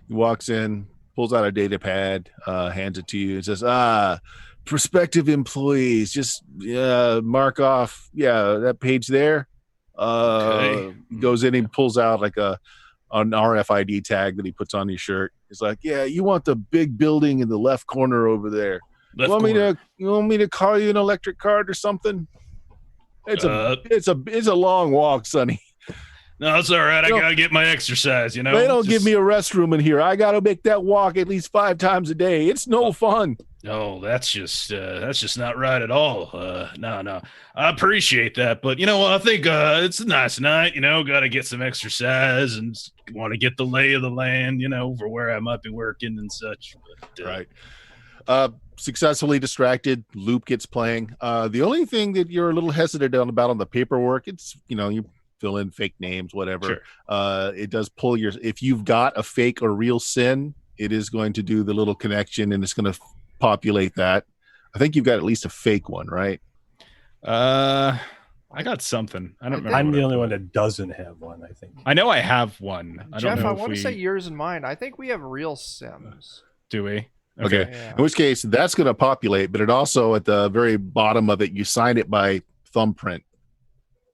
He walks in, pulls out a data pad, hands it to you, and says, prospective employees, just mark off, that page there. Okay. Goes in and pulls out like an RFID tag that he puts on his shirt. He's like, yeah, you want the big building in the left corner over there. Left You want me to call you an electric card or something? It's a long walk, Sonny. No, it's all right. I No. gotta get my exercise. They don't give me a restroom in here. I got to make that walk at least 5 times a day. It's no fun. No, that's just not right at all. No, I appreciate that, but I think it's a nice night. Got to get some exercise and want to get the lay of the land. For where I might be working and such. But, Right. Successfully distracted. Loop gets playing. The only thing that you're a little hesitant about on the paperwork, it's you fill in fake names, whatever. Sure. It does pull if you've got a fake or real SIN, it is going to do the little connection and it's going to populate that. I think you've got at least a fake one, right? I got something. I don't remember. I'm what the I only put. one that doesn't have one, I think. I know I have one. I Jeff, don't know I if want we to say yours and mine. I think we have real Sims. do we. Okay. Yeah. In which case, that's going to populate, but it also at the very bottom of it, you sign it by thumbprint.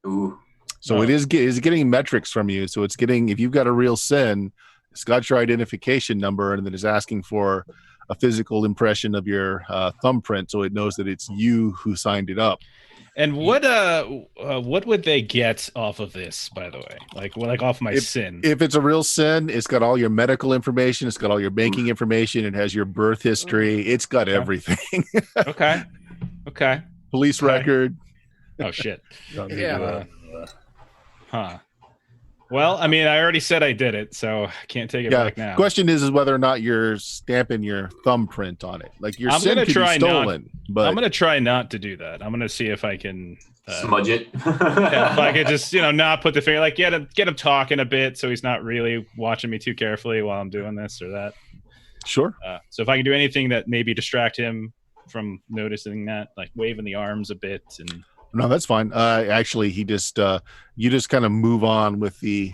Ooh. So Oh. it is getting metrics from you. So it's getting, if you've got a real SIN, it's got your identification number, and then it's asking for a physical impression of your thumbprint, so it knows that it's you who signed it up. And what would they get off of this, by the way? Like off my sin? If it's a real SIN, it's got all your medical information, it's got all your banking information, it has your birth history, it's got everything. Okay. Police Okay. record. Oh shit. Don't need Yeah. to, Huh. Well, I mean, I already said I did it, so I can't take it back now. Question is whether or not you're stamping your thumbprint on it. Like your I'm sin gonna could be try stolen, but I'm gonna try not to do that. I'm gonna see if I can Smudge it. yeah, if I could just not put the finger, like get him talking a bit, so he's not really watching me too carefully while I'm doing this or that. sure. So if I can do anything that maybe distract him from noticing that, like waving the arms a bit, and No, that's fine. Actually, he just you just kind of move on with the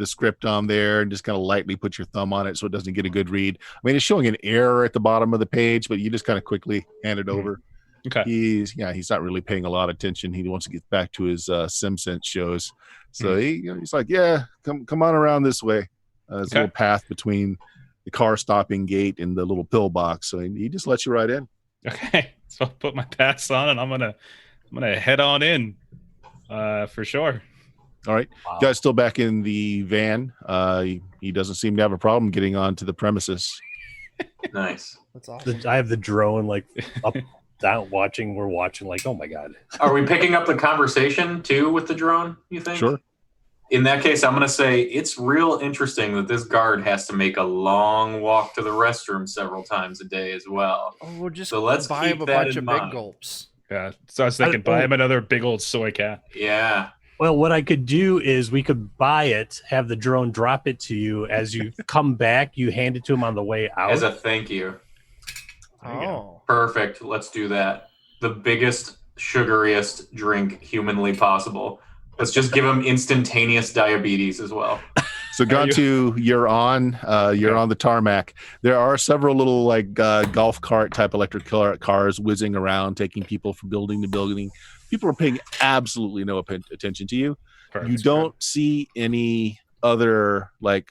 script on there and just kind of lightly put your thumb on it so it doesn't get a good read. I mean, it's showing an error at the bottom of the page, but you just kind of quickly hand it over. okay, He's not really paying a lot of attention. He wants to get back to his SimSense shows, so he's like, yeah, come on around this way. There's a little path between the car stopping gate and the little pillbox, so he just lets you right in. okay. So I'll put my pass on, and I'm gonna head on in, for sure. All right, Wow. guys, still back in the van. He doesn't seem to have a problem getting onto the premises. Nice. That's awesome. I have the drone like up, down, watching. We're watching like, oh my god. Are we picking up the conversation too with the drone, you think? Sure. In that case, I'm going to say it's real interesting that this guard has to make a long walk to the restroom several times a day as well. Oh, we'll just So let's buy him keep a that bunch in of big mind. gulps. Yeah. So I was thinking, buy him another big old soy cat. Yeah. Well, what I could do is we could buy it, have the drone drop it to you as you come back. You hand it to him on the way out. As a thank you. There you go. Oh. Perfect. Let's do that. The biggest, sugariest drink humanly possible. Let's just give him instantaneous diabetes as well. So Gantu, you're on the tarmac. There are several little like golf cart type electric cars whizzing around, taking people from building to building. People are paying absolutely no attention to you. You don't see any other like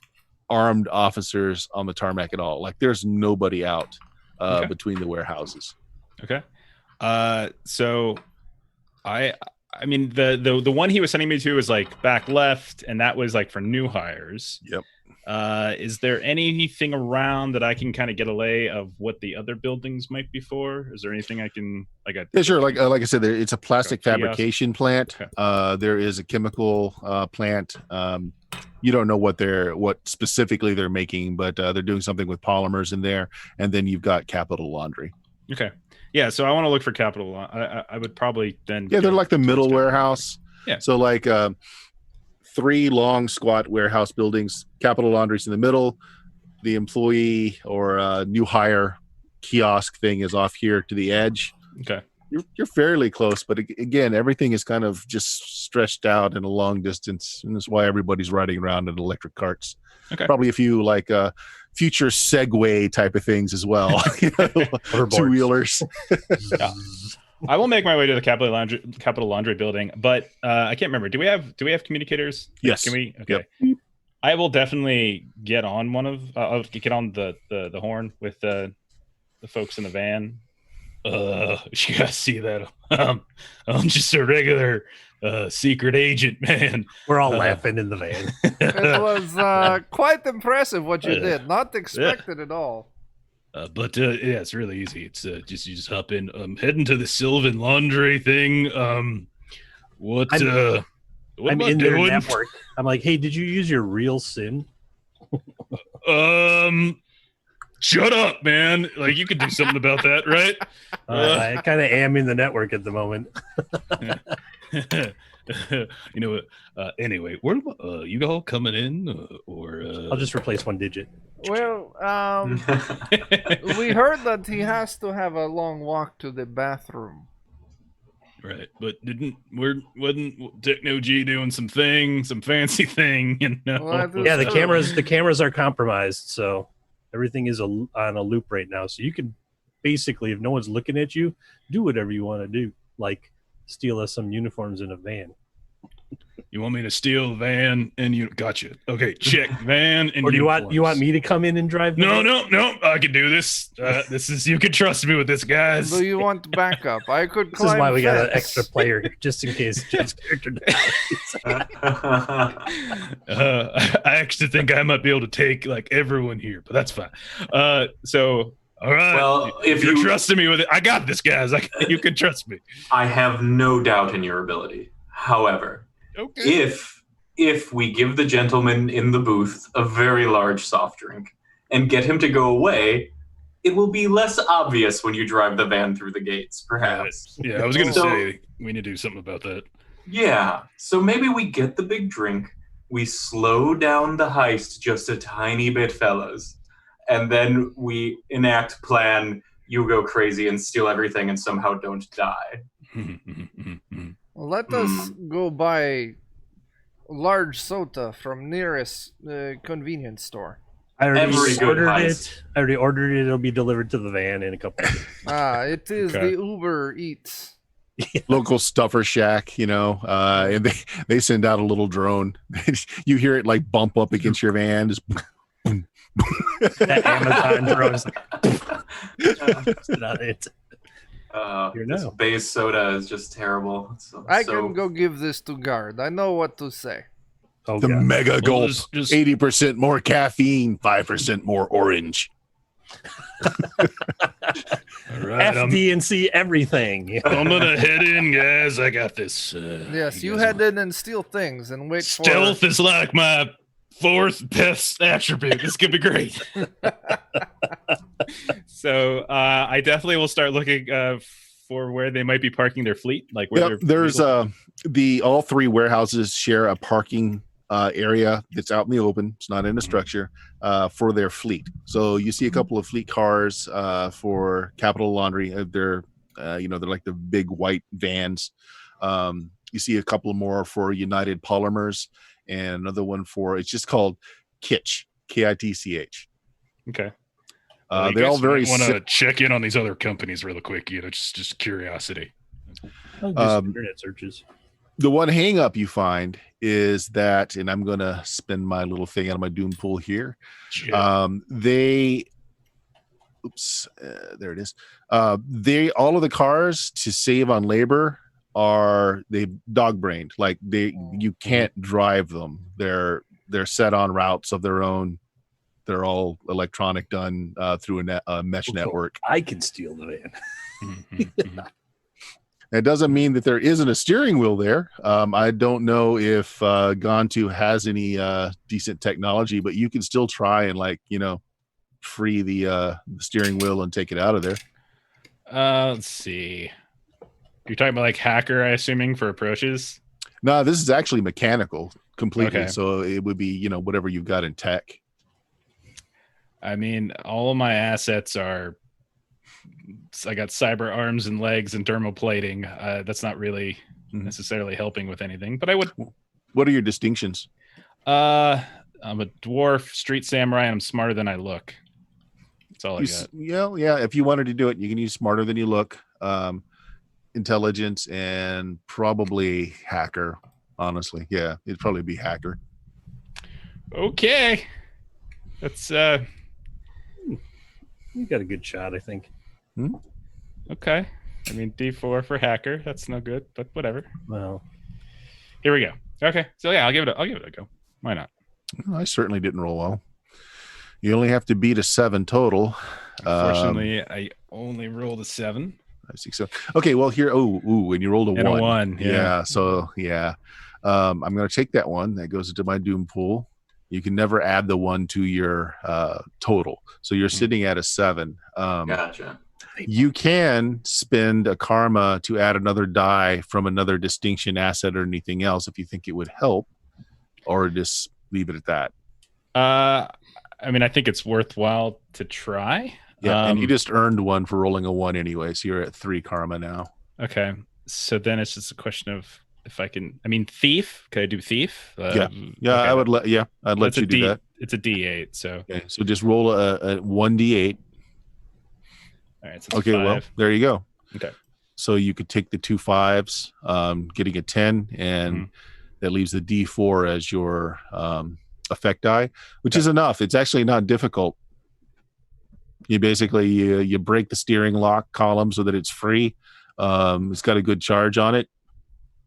armed officers on the tarmac at all. Like there's nobody out between the warehouses. Okay. So I mean the one he was sending me to was like back left, and that was like for new hires. Yep. Is there anything around that I can kind of get a lay of what the other buildings might be for? Is there anything I can like? Yeah, sure. Like I said, it's a plastic Kiosk. fabrication plant. Okay. There is a chemical plant. You don't know what specifically they're making, but they're doing something with polymers in there. And then you've got Capital Laundry. Okay. Yeah, so I want to look for Capital. I would probably then. Yeah, they're like the middle warehouse. Yeah. So like 3 long squat warehouse buildings. Capital Laundry's in the middle. The employee or new hire kiosk thing is off here to the edge. Okay. You're fairly close, but again, everything is kind of just stretched out in a long distance, and that's why everybody's riding around in electric carts. Okay. Probably a few like future Segway type of things as well. Two-wheelers. Yeah. I will make my way to the Capital Laundry building, but I can't remember. Do we have communicators? Yes. Can we? Okay. Yep. I will definitely get on one of I'll get on the horn with the folks in the van. You guys see that? I'm just a regular secret agent, man. We're all laughing in the van. It was quite impressive what you did. Not expected at all. But yeah, it's really easy. It's you just hop in. I'm heading to the Sylvan Laundry thing. What I'm am I in their doing? network. I'm like, hey, did you use your real SIN? Shut up, man. Like you could do something about that, right? I kind of am in the network at the moment. You know what? Anyway, where you all coming in, or I'll just replace one digit. Well, we heard that he has to have a long walk to the bathroom. right? But wasn't Techno G doing some fancy thing? You know? Well, that is Yeah, the true. cameras are compromised, so everything is on a loop right now. So you can basically, if no one's looking at you, do whatever you want to do, like steal us some uniforms in a van. You want me to steal the van and you gotcha? Okay, check van and. Or do you want uniforms. me to come in and drive? the van? No. I can do this. This is you can trust me with this, guys. Do you want backup? I could This climb is why we got an fence. extra player just in case Jim's character dies. I actually think I might be able to take like everyone here, but that's fine. So all right. Well, if you're you- trusting me with it, I got this, guys. You can trust me. I have no doubt in your ability. However, Okay. if if we give the gentleman in the booth a very large soft drink and get him to go away, it will be less obvious when you drive the van through the gates, perhaps. Yeah, I was gonna So- say we need to do something about that. Yeah, so maybe we get the big drink, we slow down the heist just a tiny bit, fellas, and then we enact plan, you go crazy and steal everything and somehow don't die. Let us go buy large soda from nearest convenience store. I already Every good ordered heist. it. I already ordered it. It'll be delivered to the van in a couple of days. It is Okay. the Uber Eats. Local stuffer shack, and they send out a little drone. You hear it like bump up against your van. Just That Amazon drones. That's not it. You This know. base soda is just terrible. I can go give this to guard. I know what to say. Oh, the God. mega gulp, just 80% more caffeine, 5% more orange. all right, FD&C everything. I'm gonna head in, guys. I got this. Yes, you guys head know. in and steal things and wait Stealth is like my fourth best attribute. This could be great. So I definitely will start looking for where they might be parking their fleet. Like where Yep, they're there's all three warehouses share a parking area that's out in the open. It's not in a structure for their fleet. So you see a couple of fleet cars for Capital Laundry. They're like the big white vans. You see a couple more for United Polymers and another one for, it's just called Kitch, Kitch. okay. They're all very want to check in on these other companies real quick. Just curiosity. I'll do some internet searches. The one hang up you find is that, and I'm going to spin my little thing out of my Doom pool here. There it is. All of the cars, to save on labor, they dog brained. Like you can't drive them. They're set on routes of their own. They're all electronic, done through a mesh network. I can steal the van. It doesn't mean that there isn't a steering wheel there. I don't know if Gone2 has any decent technology, but you can still try and free the steering wheel and take it out of there. Let's see. You're talking about like hacker, I assuming, for approaches. No, this is actually mechanical completely. Okay. So it would be whatever you've got in tech. I mean, all of my assets are. I got cyber arms and legs and thermoplating. That's not really necessarily helping with anything, but I would. What are your distinctions? I'm a dwarf, street samurai, and I'm smarter than I look. That's all I got. Yeah. If you wanted to do it, you can use smarter than you look, intelligence, and probably hacker. Honestly, yeah, it'd probably be hacker. Okay, that's You got a good shot, I think. okay. I mean, D4 for hacker. That's no good, but whatever. Well, Here we go. Okay, so yeah, I'll give it a go. Why not? I certainly didn't roll well. You only have to beat a 7 total. Unfortunately, I only rolled a 7. I see. So okay, well here. And you rolled a And 1. a 1. Yeah. So yeah, I'm going to take that one. That goes into my Doom pool. You can never add the 1 to your total, so you're sitting at a 7. Gotcha. You can spend a karma to add another die from another distinction asset or anything else if you think it would help, or just leave it at that. I mean, I think it's worthwhile to try. Yeah, and you just earned 1 for rolling a 1 anyway, so you're at 3 karma now. Okay, so then it's just a question of if I can. I mean, thief. Could I do thief? Yeah, okay, I would let. Yeah, I'd let That's you a do that. It's a D8. So Okay, so just roll a 1d8. all right. So it's Okay, 5. well, there you go. Okay. So you could take the 2 5s, getting a 10, and that leaves the D4 as your effect die, which is enough. It's actually not difficult. You basically you break the steering lock column so that it's free. It's got a good charge on it.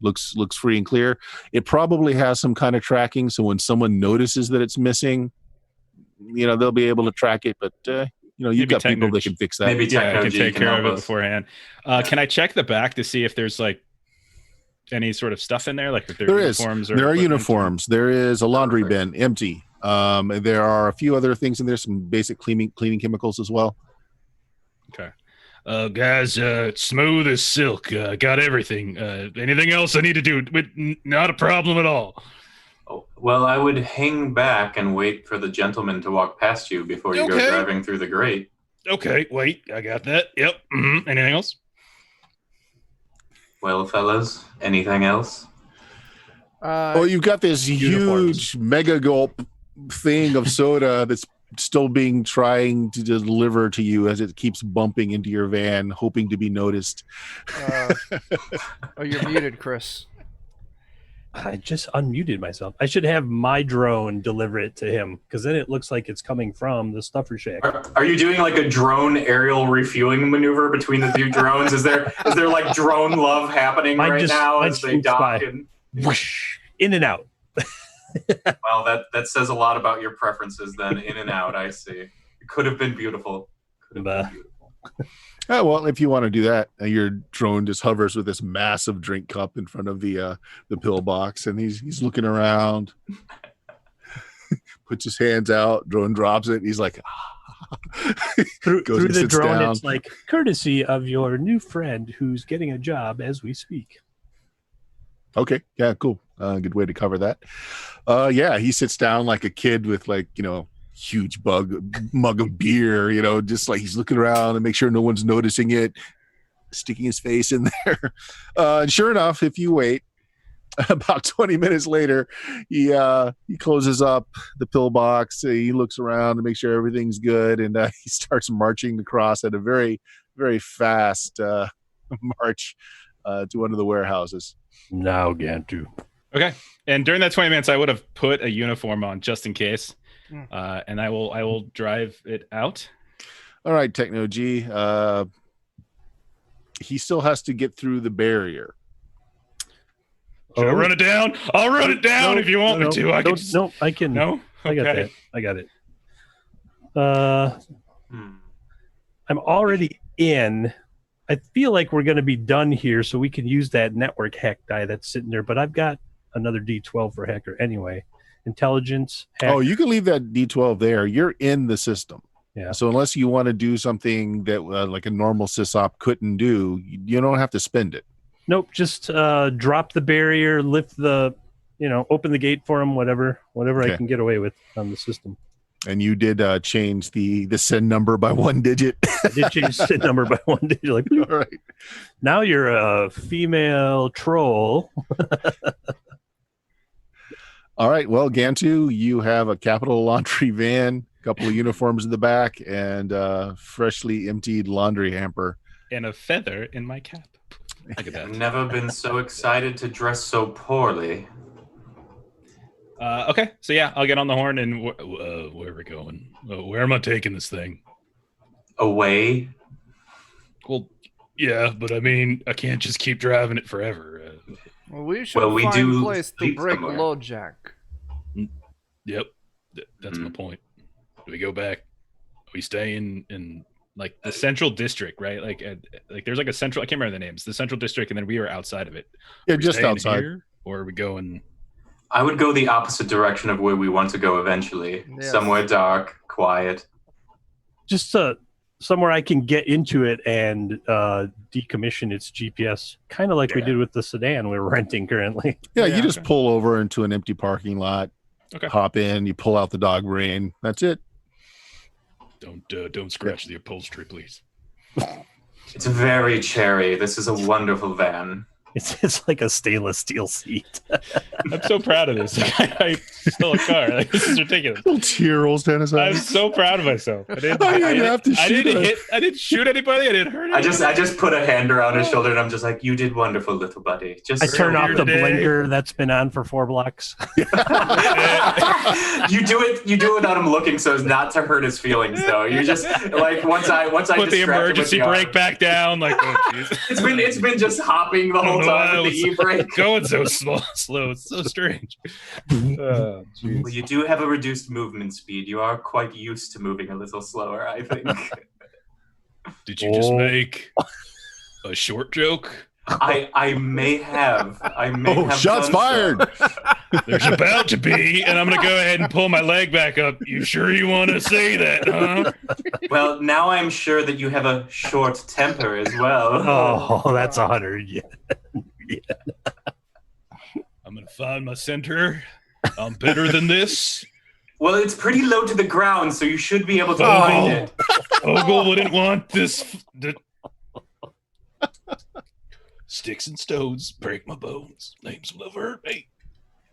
Looks free and clear. It probably has some kind of tracking, so when someone notices that it's missing, they'll be able to track it. But you've Maybe got people that Techno- can fix that. Maybe Yeah, I can Techno-G take can care help of it us. beforehand. Can I check the back to see if there's like any sort of stuff in there? Like if There is. uniforms or There are equipment? uniforms. There is a laundry Perfect. bin, empty. There are a few other things in there, some basic cleaning chemicals as well. Okay. Guys, smooth as silk. Got everything. Anything else I need to do? Not a problem at all. Oh, well, I would hang back and wait for the gentleman to walk past you before you go Okay. driving through the grate. Okay, wait, I got that. Yep. Anything else? Well, fellas, anything else? Oh, you've got this Uniforms. huge mega gulp thing of soda that's still being trying to deliver to you as it keeps bumping into your van, hoping to be noticed. Oh, you're muted, Chris. I just unmuted myself. I should have my drone deliver it to him because then it looks like it's coming from the stuffer shack. Are you doing like a drone aerial refueling maneuver between the two drones? Is there like drone love happening Mine right just- now mine as they swoops dock? by. And, Whoosh, in and out. well, that says a lot about your preferences then. In and out, I see. It could have been beautiful. Could have been beautiful. Oh, well, if you want to do that, your drone just hovers with this massive drink cup in front of the pillbox, and he's looking around, puts his hands out, drone drops it. He's like, Through Goes and the sits drone, down. it's like courtesy of your new friend who's getting a job as we speak. okay, yeah, cool. Good way to cover that. Yeah, he sits down like a kid with huge mug of beer, just like he's looking around and make sure no one's noticing it, sticking his face in there. And sure enough, if you wait about 20 minutes later, he closes up the pillbox. He looks around to make sure everything's good, and he starts marching across at a very, very fast march to one of the warehouses. Now, Gantu. Okay. And during that 20 minutes, I would have put a uniform on just in case. And I will drive it out. All right, Techno G. He still has to get through the barrier. Should I run it down? I'll run it down if you want me to. I can. No, I can. No. I got Okay. that. I got it. I'm already in. I feel like we're going to be done here, so we can use that network hack die that's sitting there. But I've got another D12 for hacker anyway. Intelligence. Hack. Oh, you can leave that D12 there. You're in the system. Yeah. So unless you want to do something that like a normal sysop couldn't do, you don't have to spend it. Nope. Just drop the barrier, lift the, open the gate for him. Whatever Okay. I can get away with on the system. And you did change the SIN number by one digit. I did change the number by one digit. Like, All right. now you're a female troll. All right. Well, Gantu, you have a Capital Laundry van, a couple of uniforms in the back, and freshly emptied laundry hamper. And a feather in my cap. Look at I've that. never been so excited to dress so poorly. Okay. So yeah, I'll get on the horn and where are we going? Where am I taking this thing? Away. Well, yeah, but I mean, I can't just keep driving it forever. Well, we should Well, we find do a place to sleep break somewhere. LoJack. Yep. That's my point. Do we go back? We stay in like the central district, right? Like there's like a central, I can't remember the names, the central district, and then we were outside of it. Yeah, Are we just staying outside. here, or are we going? I would go the opposite direction of where we want to go eventually. Yes. Somewhere dark, quiet. Just somewhere I can get into it and decommission its GPS, kind of like we Yeah. did with the sedan we're renting currently. Yeah, Yeah. you just pull over into an empty parking lot, Okay. hop in, you pull out the dog brain. That's it. Don't scratch the upholstery, please. It's very cherry. This is a wonderful van. It's like a stainless steel seat. I'm so proud of this. I stole a car. Like, this is ridiculous. Little tear rolls down his I'm eyes. so proud of myself. I didn't have to I shoot didn't it. hit. I didn't shoot anybody. I didn't hurt I anybody. just put a hand around his shoulder and I'm just like, you did wonderful, little buddy. Just I turn so off weird. the today. blinker that's been on for 4 blocks. You do it without him looking so as not to hurt his feelings though. You just like once I Put the distract him with emergency the arm. brake back down. Like, oh jeez. It's been just hopping the whole time with the e-brake. Going so slow. It's so strange. Oh, jeez. Well, you do have a reduced movement speed. You are quite used to moving a little slower, I think. Did you just Oh. make a short joke? I may have. Shots done fired. so. There's about to be, and I'm gonna go ahead and pull my leg back up. You sure you want to say that, huh? Well, now I'm sure that you have a short temper as well. Oh, that's 100. Yeah. I'm gonna find my center. I'm better than this. Well, it's pretty low to the ground, so you should be able to find it. Ogle wouldn't want this. Sticks and stones break my bones. Names will never hurt me.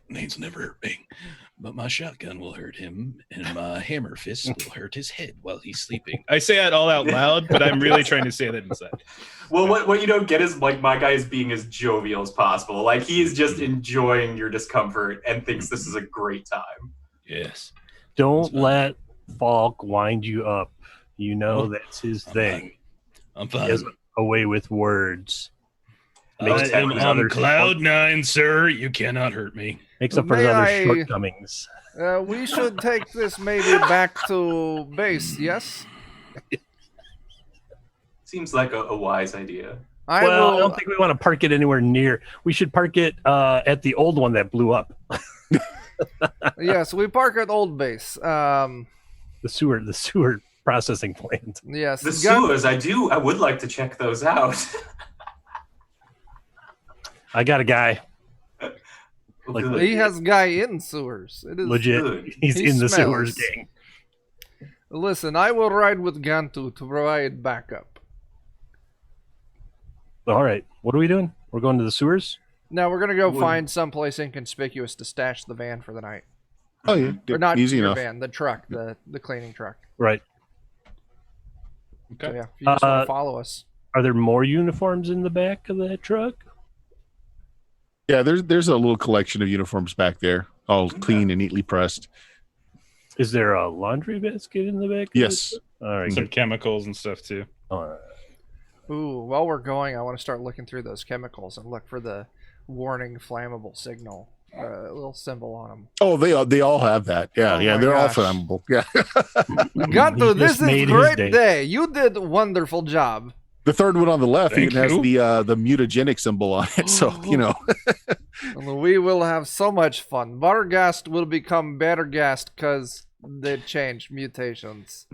Names will never hurt me. But my shotgun will hurt him, and my hammer fist will hurt his head while he's sleeping. I say that all out loud, but I'm really trying to say that inside. Well, what you don't get is like my guy is being as jovial as possible. Like he is just enjoying your discomfort and thinks this is a great time. Yes. Don't let Falk wind you up. You know that's his I'm thing. I'm He fine. has a way with words. I Makes am up on other cloud 9, sir. You cannot hurt me. Makes up for his May other I- shortcomings. We should take this maybe back to base, yes? Seems like a wise idea. I Well, I will. don't think we want to park it anywhere near. We should park it at the old one that blew up. Yes, we park at Old Base. The sewer processing plant. Yes. The Gun- sewers, I would like to check those out. I got a guy. Like, Good. He has guy in sewers. It is Legit. good. He's He in the smells. sewers gang. Listen, I will ride with Gantu to provide backup. All right. What are we doing? We're going to the sewers? Now we're gonna go Would- find someplace inconspicuous to stash the van for the night. Oh yeah, Or not easy your enough. van, the truck, the cleaning truck. Right. So Okay. yeah, if you just want Uh, to follow us. Are there more uniforms in the back of that truck? Yeah, there's a little collection of uniforms back there, all clean and neatly pressed. Is there a laundry basket in the back? of Yes. it? All right. Some good. chemicals and stuff too. All right. Ooh, while we're going, I want to start looking through those chemicals and look for the warning flammable signal, little symbol on them. Oh, they all have that. Yeah, Oh yeah, my they're gosh. all flammable. Yeah. Gantu, He this just is made his great day. day. You did a wonderful job. The third one on the left Thank even has you. the mutagenic symbol on it. So And we will have so much fun. Bargast will become Battergast because they changed mutations.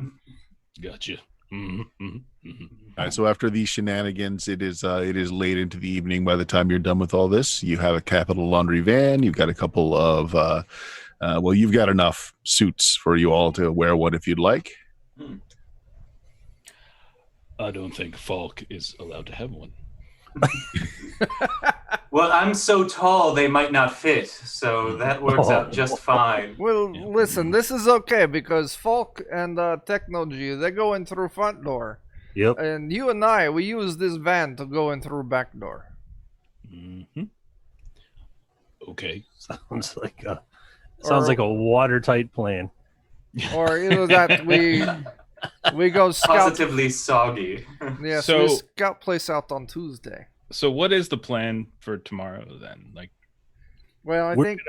Gotcha. Mhm, mhm, mhm. All right, so after these shenanigans, it is late into the evening. By the time you're done with all this, you have a capital laundry van. You've got a couple of well, you've got enough suits for you all to wear one if you'd like. I don't think Falk is allowed to have one. Well, I'm so tall they might not fit, so that works out just fine. Well, listen, this is okay because Falk and Technology, they go in through front door. Yep. And you and I, we use this van to go in through back door. Mm-hmm. Okay. Sounds like a watertight plan. Or either that we go scout. Positively soggy. Yes, So- we scout place out on Tuesday. So what is the plan for tomorrow then? Like, Well, I We're think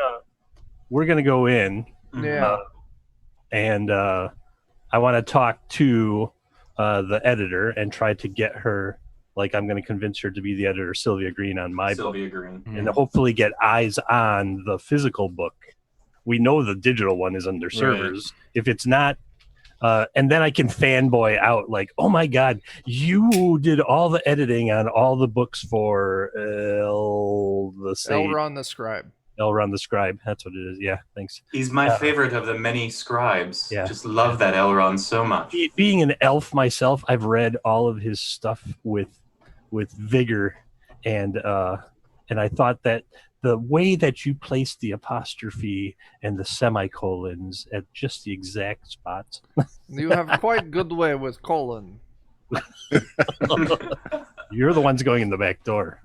we're gonna go in yeah. and I want to talk to the editor and try to get her. Like, I'm going to convince her to be the editor, Sylvia Green, on my book, Sylvia Green. and hopefully get eyes on the physical book. We know the digital one is under servers. If it's not, and then I can fanboy out like, "Oh my God, you did all the editing on all the books for Elrond the Scribe. Elrond the Scribe." That's what it is. Yeah, thanks. He's my favorite of the many scribes. Yeah. Just love that Elrond so much. Being an elf myself, I've read all of his stuff with vigor, and I thought that the way that you placed the apostrophe and the semicolons at just the exact spots. You have quite good way with colon. You're the ones going in the back door.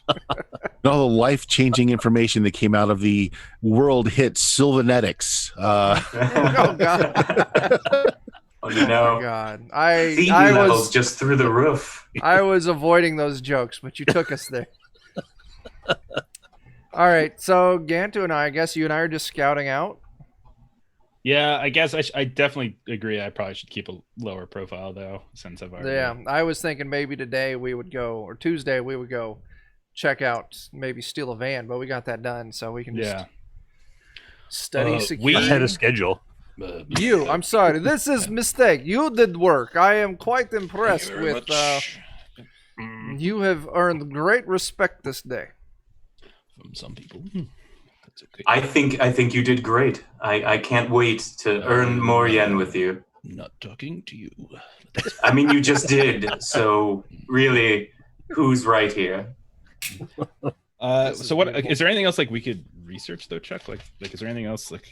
And all the life-changing information that came out of the world hit Sylvanetics. Oh God. Oh Oh my no. God. Feed I levels was just through the roof. I was avoiding those jokes, but you took us there. All right, so Gantu and I guess you and I are just scouting out. yeah, I guess I definitely agree. I probably should keep a lower profile though, since I've already. Yeah, I was thinking maybe today we would go, or Tuesday we would go check out, maybe steal a van, but we got that done, so we can just Yeah. study we- security. Ahead of schedule. I'm sorry. This is mistake. You did work. I am quite impressed with. You have earned great respect this day. From some people. That's okay. I think you did great. I can't wait to earn more yen with you. Not talking to you. I mean, you just did. So really, who's right here? So what is there anything else like we could research though, Chuck? Like is there anything else like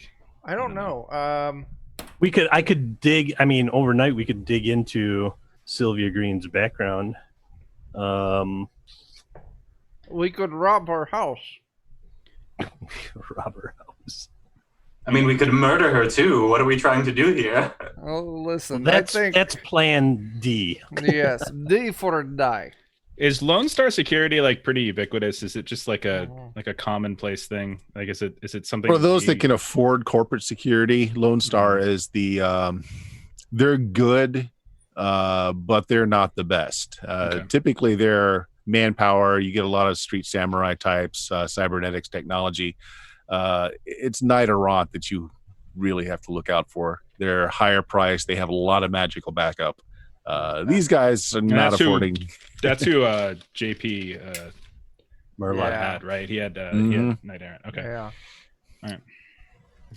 I don't know. I could dig. I mean, overnight we could dig into Sylvia Green's background. We could rob her house. Rob her house. I mean, we could murder her too. What are we trying to do here? Oh, listen. That's I think Plan D. yes, D for die. is Lone Star Security like pretty ubiquitous? Is it just like a commonplace thing? Like is it something For those that can afford corporate security, Lone Star is the they're good, but they're not the best. Typically, they're manpower. You get a lot of street samurai types, cybernetics technology. It's Night Errant that you really have to look out for. They're higher priced. They have a lot of magical backup. These guys are not affording. That's who JP Murloc had, right? He had Night Errant. Okay. Yeah. All right.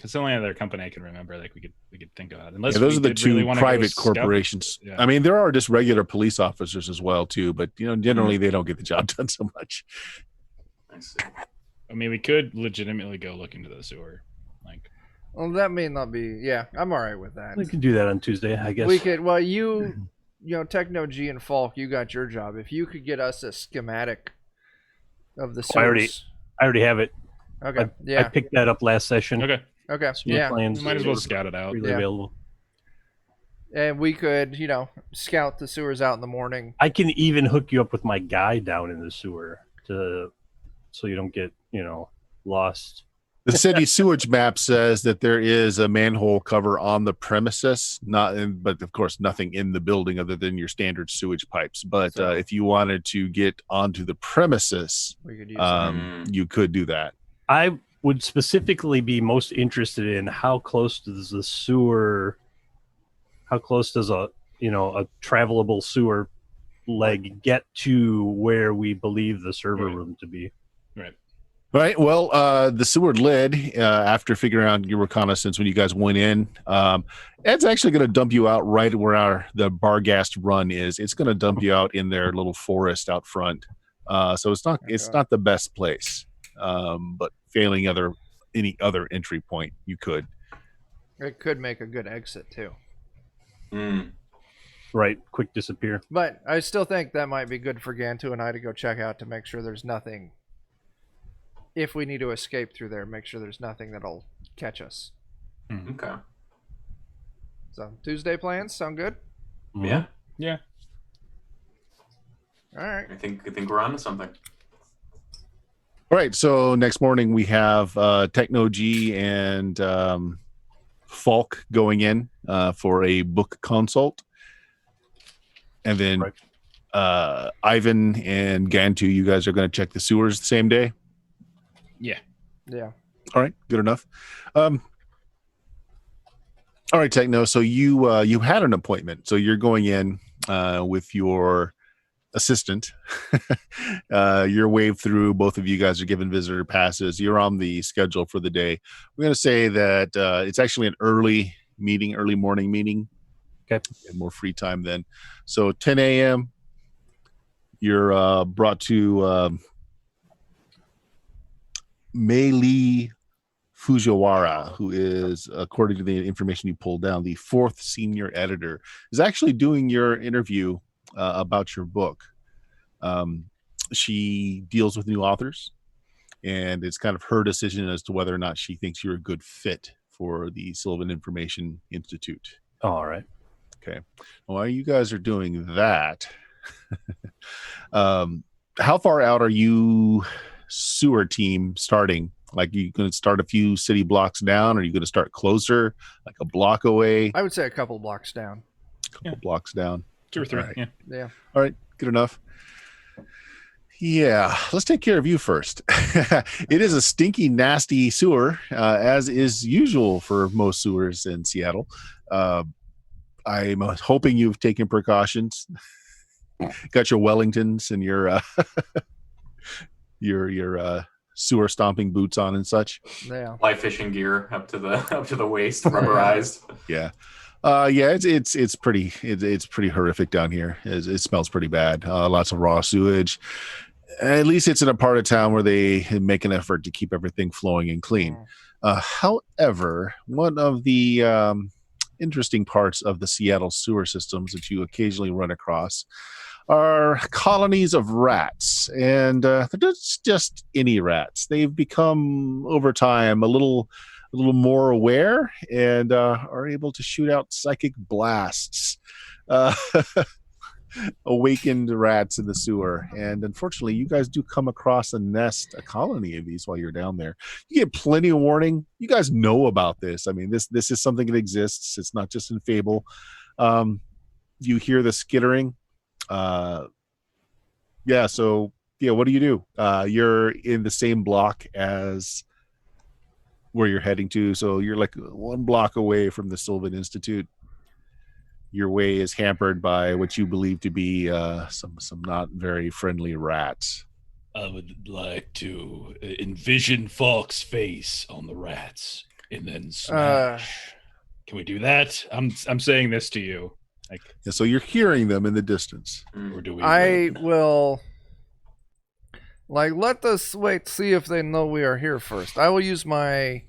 It's the only other company I can remember like we could think about. Unless those are the two really private scout. corporations. Yeah. I mean, there are just regular police officers as well too, but generally they don't get the job done so much. I see. I mean, we could legitimately go look into the sewer. Like, Well, that may not be. Yeah, I'm all right with that. We could do that on Tuesday, I guess. We could. Well, you know, Techno G and Falk, you got your job. If you could get us a schematic of the I already- sewers. I already have it. Okay. I Yeah. picked that up last session. okay, Okay. So my Yeah. plans we might as well are scout it out. freely Yeah. available. And we could, scout the sewers out in the morning. I can even hook you up with my guy down in the sewer so you don't get, lost. The city sewage map says that there is a manhole cover on the premises, but of course nothing in the building other than your standard sewage pipes. But So- if you wanted to get onto the premises, We could use that. you could do that. I would specifically be most interested in how close does a travelable sewer leg get to where we believe the server Right. room to be. Right. Right. Well, the sewer lid, after figuring out your reconnaissance when you guys went in, Ed's actually going to dump you out right where the Bargast run is. It's going to dump you out in their little forest out front. So it's not the best place. But failing any other entry point, you could. It could make a good exit too. Mm. Right. Quick disappear. But I still think that might be good for Gantu and I to go check out to make sure there's nothing. If we need to escape through there, make sure there's nothing that'll catch us. Okay. So Tuesday plans sound good. Yeah. Yeah. All right. I think we're on to something. All right. So next morning we have Techno G and Falk going in for a book consult. And then Right. Ivan and Gantu, you guys are going to check the sewers the same day. Yeah. Yeah. All right, good enough. All right, Techno. So you had an appointment. So you're going in with your assistant. You're waved through. Both of you guys are given visitor passes. You're on the schedule for the day. We're going to say that it's actually an early morning meeting. Okay. And more free time then. So 10 a.m. You're brought to Mei Fujiwara, who is, according to the information you pulled down, the 4th senior editor, is actually doing your interview about your book. She deals with new authors, and it's kind of her decision as to whether or not she thinks you're a good fit for the Sylvan Information Institute. All right. Okay. While you guys are doing that, how far out are you sewer team starting? Like, you going to start a few city blocks down, or are you going to start closer, like a block away, I would say a couple blocks down. blocks down? 2 or 3. All right. Yeah. Yeah. All right, good enough. Yeah, let's take care of you first. It is a stinky, nasty sewer, as is usual for most sewers in Seattle. I'm hoping you've taken precautions. Got your Wellingtons and your your sewer stomping boots on and such. Yeah. Fly fishing gear up to the waist, rubberized. Yeah. It's pretty horrific down here. It smells pretty bad. Lots of raw sewage. At least it's in a part of town where they make an effort to keep everything flowing and clean. However, one of the interesting parts of the Seattle sewer systems that you occasionally run across are colonies of rats, and they're just any rats. They've become over time a little more aware and are able to shoot out psychic blasts. Awakened rats in the sewer, and unfortunately you guys do come across a colony of these while you're down there. You get plenty of warning. You guys know about this. I mean, this is something that exists. It's not just in fable. You hear the skittering. So what do you do? You're in the same block as where you're heading to, so you're like 1 block away from the Sylvan Institute. Your way is hampered by what you believe to be some not very friendly rats. I would like to envision Falk's face on the rats and then smash. Can we do that? I'm saying this to you. Yeah, so you're hearing them in the distance. Or do we? I will. Let us wait, see if they know we are here first. I will use my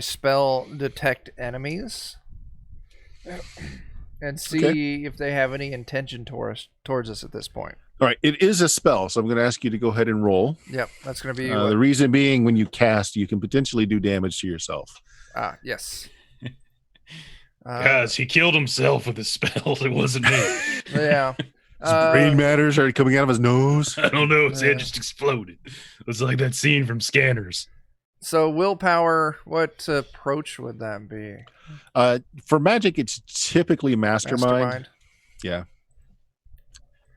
spell detect enemies and see if they have any intention towards us at this point. All right, it is a spell, so I'm going to ask you to go ahead and roll. Yep, that's going to be the reason being, when you cast, you can potentially do damage to yourself. Yes. Guys, he killed himself with his spell. It wasn't me. Yeah. His brain matter started coming out of his nose. I don't know. His head just exploded. It was like that scene from Scanners. So willpower, what approach would that be? For magic, it's typically mastermind. Yeah.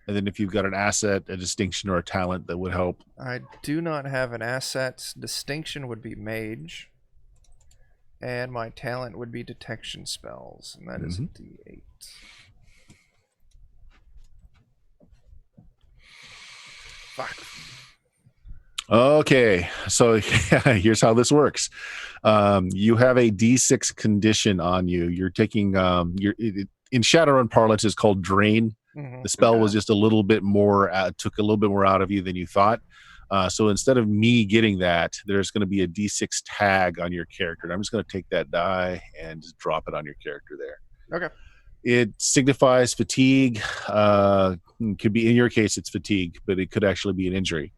And then if you've got an asset, a distinction, or a talent, that would help. I do not have an asset. Distinction would be mage. And my talent would be detection spells. And that is a D8. Fuck. Okay, so here's how this works. You have a D6 condition on you. You're taking in Shadowrun parlance is called drain. The spell was just a little bit more took a little bit more out of you than you thought. So instead of me getting that, there's going to be a D6 tag on your character. And I'm just going to take that die and just drop it on your character there. Okay. It signifies fatigue. Could be, in your case, it's fatigue, but it could actually be an injury.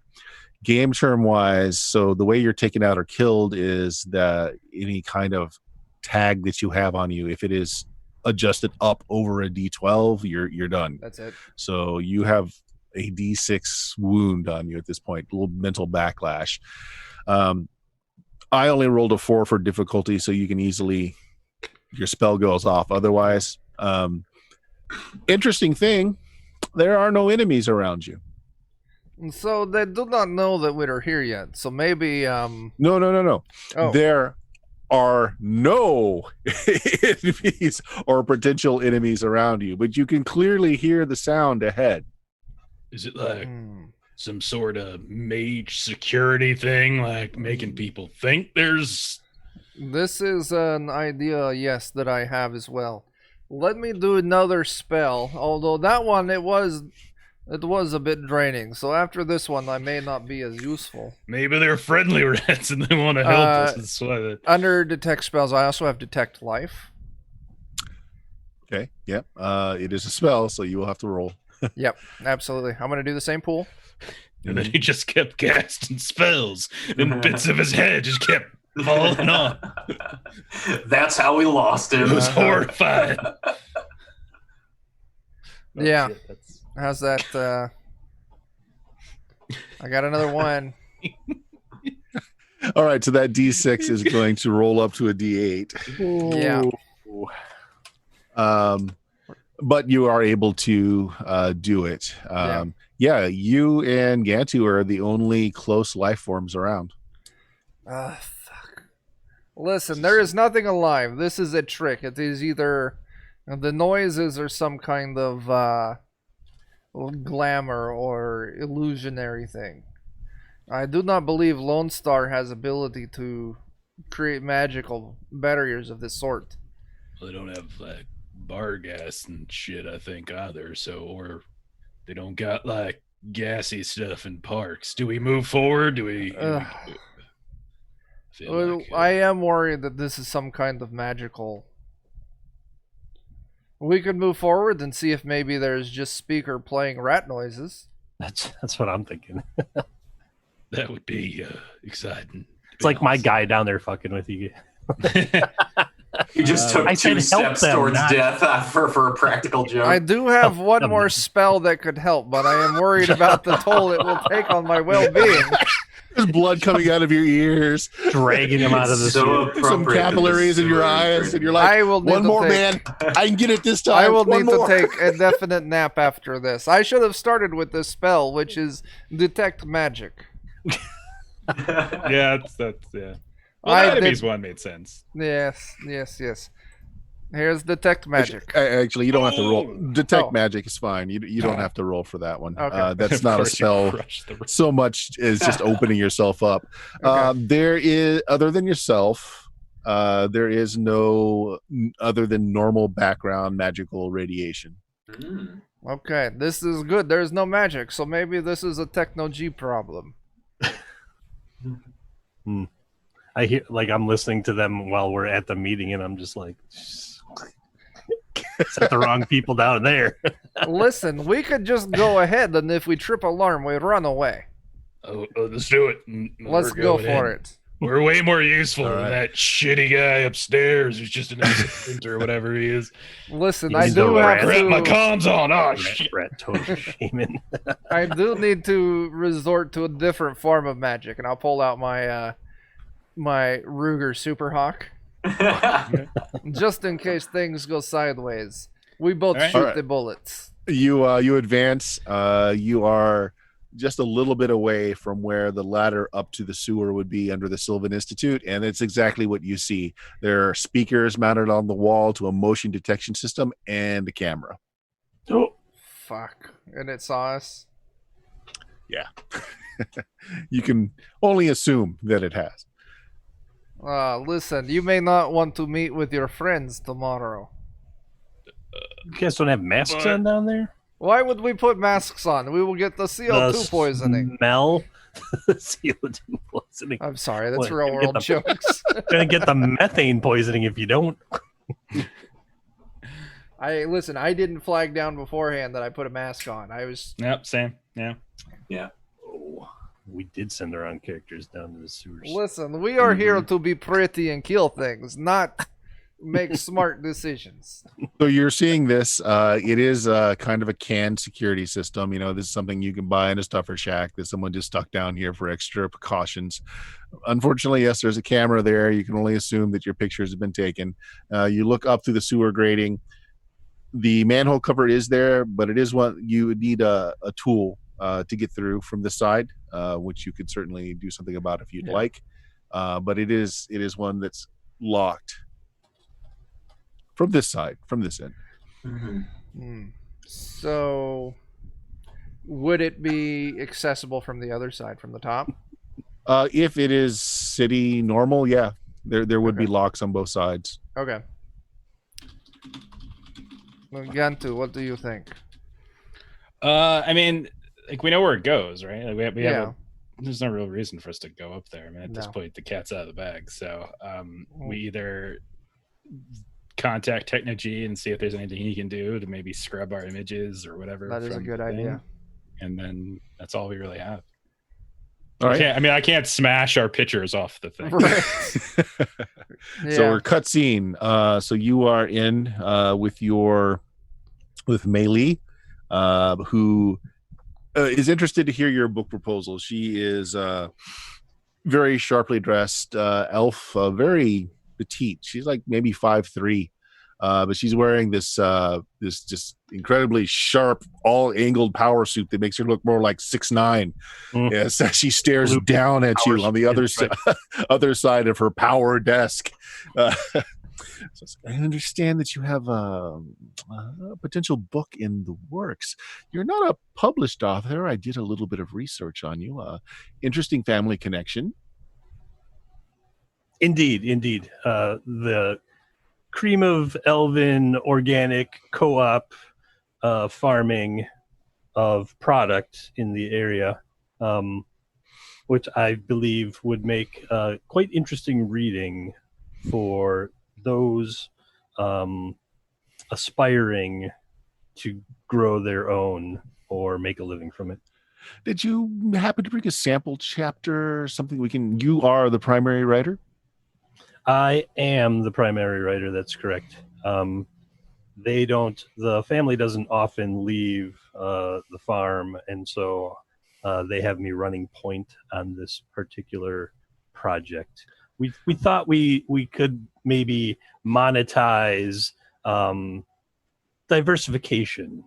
Game term wise, so the way you're taken out or killed is that any kind of tag that you have on you, if it is adjusted up over a D12, you're done. That's it. So you have a D6 wound on you at this point, a little mental backlash. I only rolled a 4 for difficulty, so you can easily, your spell goes off. Otherwise, interesting thing, there are no enemies around you. So they do not know that we're here yet. So maybe No. Oh. There are no enemies or potential enemies around you, but you can clearly hear the sound ahead. Is it like some sort of mage security thing, like making people think there's... This is an idea, yes, that I have as well. Let me do another spell, although that one, it was a bit draining, so after this one I may not be as useful. Maybe they're friendly rats and they want to help us. That's why under detect spells, I also have detect life. Okay, yep. It is a spell, so you will have to roll. Yep, absolutely. I'm going to do the same pool. And then he just kept casting spells, and bits of his head just kept falling off. That's how we lost him. It was horrifying. Yeah. How's that? I got another one. All right, so that D6 is going to roll up to a D8. Yeah. but you are able to do it. Yeah, you and Gantu are the only close life forms around. Fuck. Listen, there is nothing alive. This is a trick. It is either the noises or some kind of glamour or illusionary thing. I do not believe Lone Star has ability to create magical barriers of this sort. Well, they don't have like bar gas and shit, I think, either. So, or they don't got like gassy stuff in parks. Do we move forward? Do we? Well, I am worried that this is some kind of magical. We could move forward and see if maybe there's just speaker playing rat noises. That's what I'm thinking. That would be exciting. It's like my guy down there fucking with you. You just took two steps towards death for a practical joke. I do have one more spell that could help, but I am worried about the toll it will take on my well-being. There's blood coming out of your ears, dragging him out of the some capillaries in your eyes, and you're like, I will need one to more, take, man. I can get it this time. I will one need more. to take a definite nap after this. I should have started with this spell, which is Detect Magic. Yeah, that's yeah. Well, the enemies one made sense. Yes. Here's Detect Magic. Actually, you don't have to roll. Detect Magic is fine. You don't have to roll for that one. Okay. That's not a spell so much as just opening yourself up. Okay. There is, other than yourself, there is no other than normal background magical radiation. Okay, this is good. There's no magic, so maybe this is a Techno-G problem. I hear, like, I'm listening to them while we're at the meeting, and I'm just like, set the wrong people down there. Listen, we could just go ahead, and if we trip alarm, we run away. Oh, let's do it. Let's go for it. We're way more useful than that shitty guy upstairs who's just an assistant or whatever he is. Listen, I do have to... my comms on. Oh, shit. Total shaman. I do need to resort to a different form of magic, and I'll pull out my my Ruger Superhawk. Just in case things go sideways. We both shoot the bullets. You advance. You are just a little bit away from where the ladder up to the sewer would be under the Sylvan Institute, and it's exactly what you see. There are speakers mounted on the wall to a motion detection system and a camera. Oh, fuck. And it saw us? Yeah. You can only assume that it has. Listen, you may not want to meet with your friends tomorrow. You guys don't have masks on down there? Why would we put masks on? We will get the CO2 poisoning. Smell? CO2 poisoning. I'm sorry, that's real world jokes. Gonna get the methane poisoning if you don't. Listen, I didn't flag down beforehand that I put a mask on. I was... Yep, same. Yeah. Oh, we did send our own characters down to the sewers. Listen, we are here to be pretty and kill things, not make smart decisions. So you're seeing this. It is kind of a canned security system. You know, this is something you can buy in a stuffer shack that someone just stuck down here for extra precautions. Unfortunately, yes, there's a camera there. You can only assume that your pictures have been taken. You look up through the sewer grating. The manhole cover is there, but it is what you would need a tool to get through from this side, which you could certainly do something about if you'd like. But it is one that's locked from this side, from this end. So would it be accessible from the other side, from the top? If it is city normal, yeah, there would be locks on both sides. Okay. Gantu, what do you think? I mean, like, we know where it goes, right? Like, we have there's no real reason for us to go up there. I mean, at this point, the cat's out of the bag. So we either contact Techno-G and see if there's anything he can do to maybe scrub our images or whatever. That is a good idea. And then that's all we really have. All right. I can't smash our pictures off the thing. Right. So we're cutscene. So you are in with Meili, who is interested to hear your book proposal. She is very sharply dressed elf, very petite. She's like maybe 5'3", But she's wearing this this just incredibly sharp, all angled power suit that makes her look more like 6'9". Yes, she stares Blue down at you power on the suit other is right. other side of her power desk. So I understand that you have a potential book in the works. You're not a published author. I did a little bit of research on you. Interesting family connection. Indeed. The Cream of Elven organic co-op farming of product in the area, which I believe would make quite interesting reading for those aspiring to grow their own or make a living from it. Did you happen to bring a sample chapter? Something we can. You are the primary writer. I am the primary writer. That's correct. The family doesn't often leave the farm, and so they have me running point on this particular project. We thought we could maybe monetize diversification,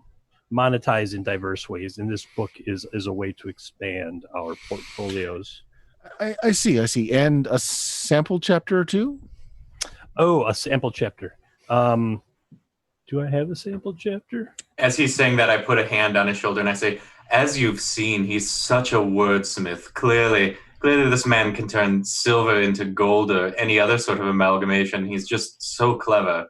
monetize in diverse ways, and this book is a way to expand our portfolios. I see. And a sample chapter or two? Oh, a sample chapter. Do I have a sample chapter? As he's saying that, I put a hand on his shoulder and I say, as you've seen, he's such a wordsmith. Clearly this man can turn silver into gold or any other sort of amalgamation. He's just so clever.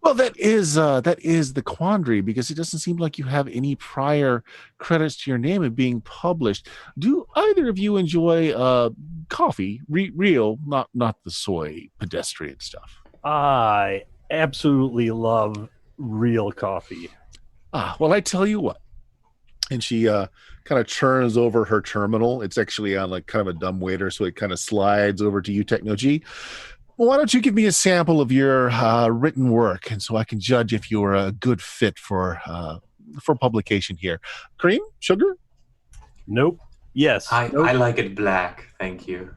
Well, that is the quandary, because it doesn't seem like you have any prior credits to your name of being published. Do either of you enjoy coffee? Real, not the soy pedestrian stuff. I absolutely love real coffee. Well, I tell you what. And she kind of turns over her terminal. It's actually on like kind of a dumbwaiter, so it kind of slides over to you, Techno-G. Why don't you give me a sample of your written work, and so I can judge if you're a good fit for publication here. Cream? Sugar? Nope. Yes. Nope. I like it black. Thank you.